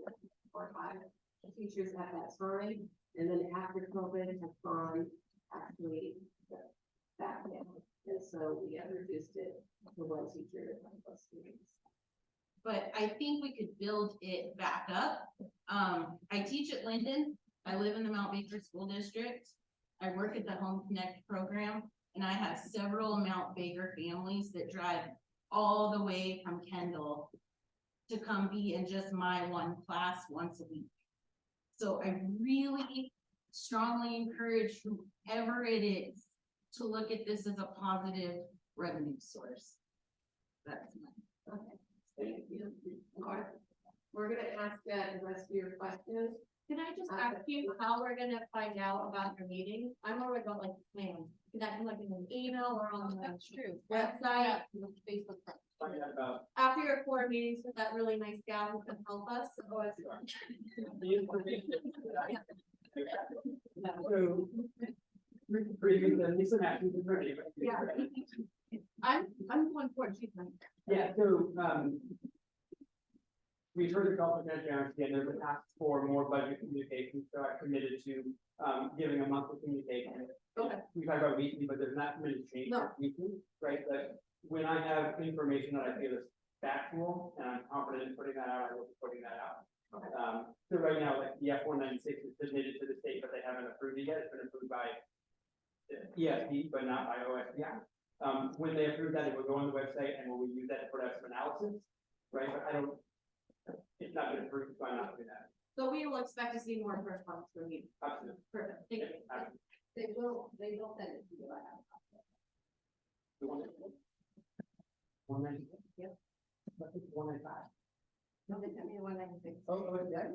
4 or 5 teachers at that time. And then after COVID has gone actually back down. And so we have reduced it to 1 teacher and 1 students. But I think we could build it back up. I teach at Linden. I live in the Mount Baker School District. I work at the Home Connect program, and I have several Mount Baker families that drive all the way from Kendall to come be in just my one class once a week. So I really strongly encourage whoever it is to look at this as a positive revenue source. That's my. Okay, thank you. We're gonna ask the rest of your questions. Can I just ask you how we're gonna find out about your meeting? I'm worried about like plans. Can that come like in an email or on the website, Facebook? Find out about After your 4 meetings with that really nice gal who can help us. Oh, it's the information. So, previous, and this is actually the journey, but- Yeah. I'm going for it. Yeah, so, we've heard the call for transparency, and there's an ask for more budget communication, so I committed to, giving a monthly communication. Okay. We talk about weekly, but there's not many changes No. weekly, right? But when I have information that I feel is factual, and I'm confident in putting that out, I will be putting that out. Okay. So right now, like the F-196 is submitted to the state, but they haven't approved it yet. It's been approved by ESD, but not by OSDI. When they approve that, it will go on the website, and we'll use that to put out some analysis, right? But I don't, it's not been approved, so I'm not doing that. So we will expect to see more correspondence from you. Absolutely. Perfect. Thank you. Absolutely. They will send it to you. I have. The one that- 196? Yep. That's 195. No, they sent me 196. Oh, yeah.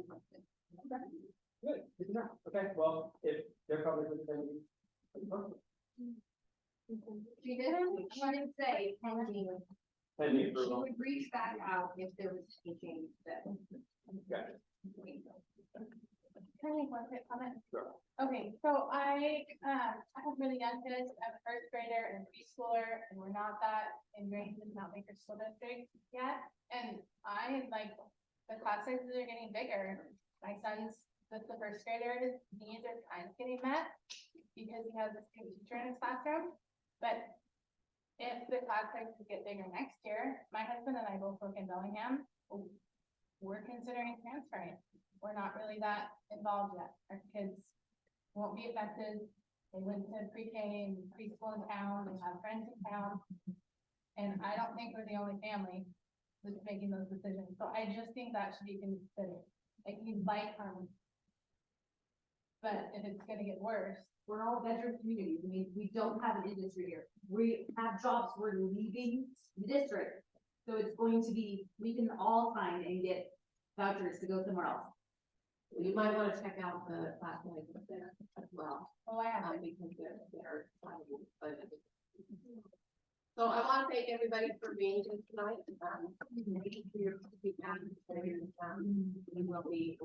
Okay, good, good to know. Okay, well, if they're probably with them, She didn't, she didn't say pending, Pending she approval. would reach back out if there was any change that. Gotcha. Can I make one quick comment? Sure. Okay, so I have really young kids, I'm a first grader and preschooler, and we're not that ingrained in Mount Baker School District yet. And I like, the class sizes are getting bigger. My son's, the first grader, his needs are kind of getting met because he has a student teacher in his classroom. But if the class sizes get bigger next year, my husband and I both work in Bellingham, we're considering transferring. We're not really that involved yet. Our kids won't be affected. They went to pre-K and preschool in town, they have friends in town. And I don't think we're the only family that's making those decisions. So I just think that should be considered. Like, you like harmony. But if it's gonna get worse, We're all veteran communities. I mean, we don't have an industry here. We have jobs, we're leaving the district. So it's going to be, we can all find and get vouchers to go somewhere else. You might wanna check out the class sizes there as well. oh, I have. Because they're but. So I wanna thank everybody for being here tonight, thank you for your feedback, we will be.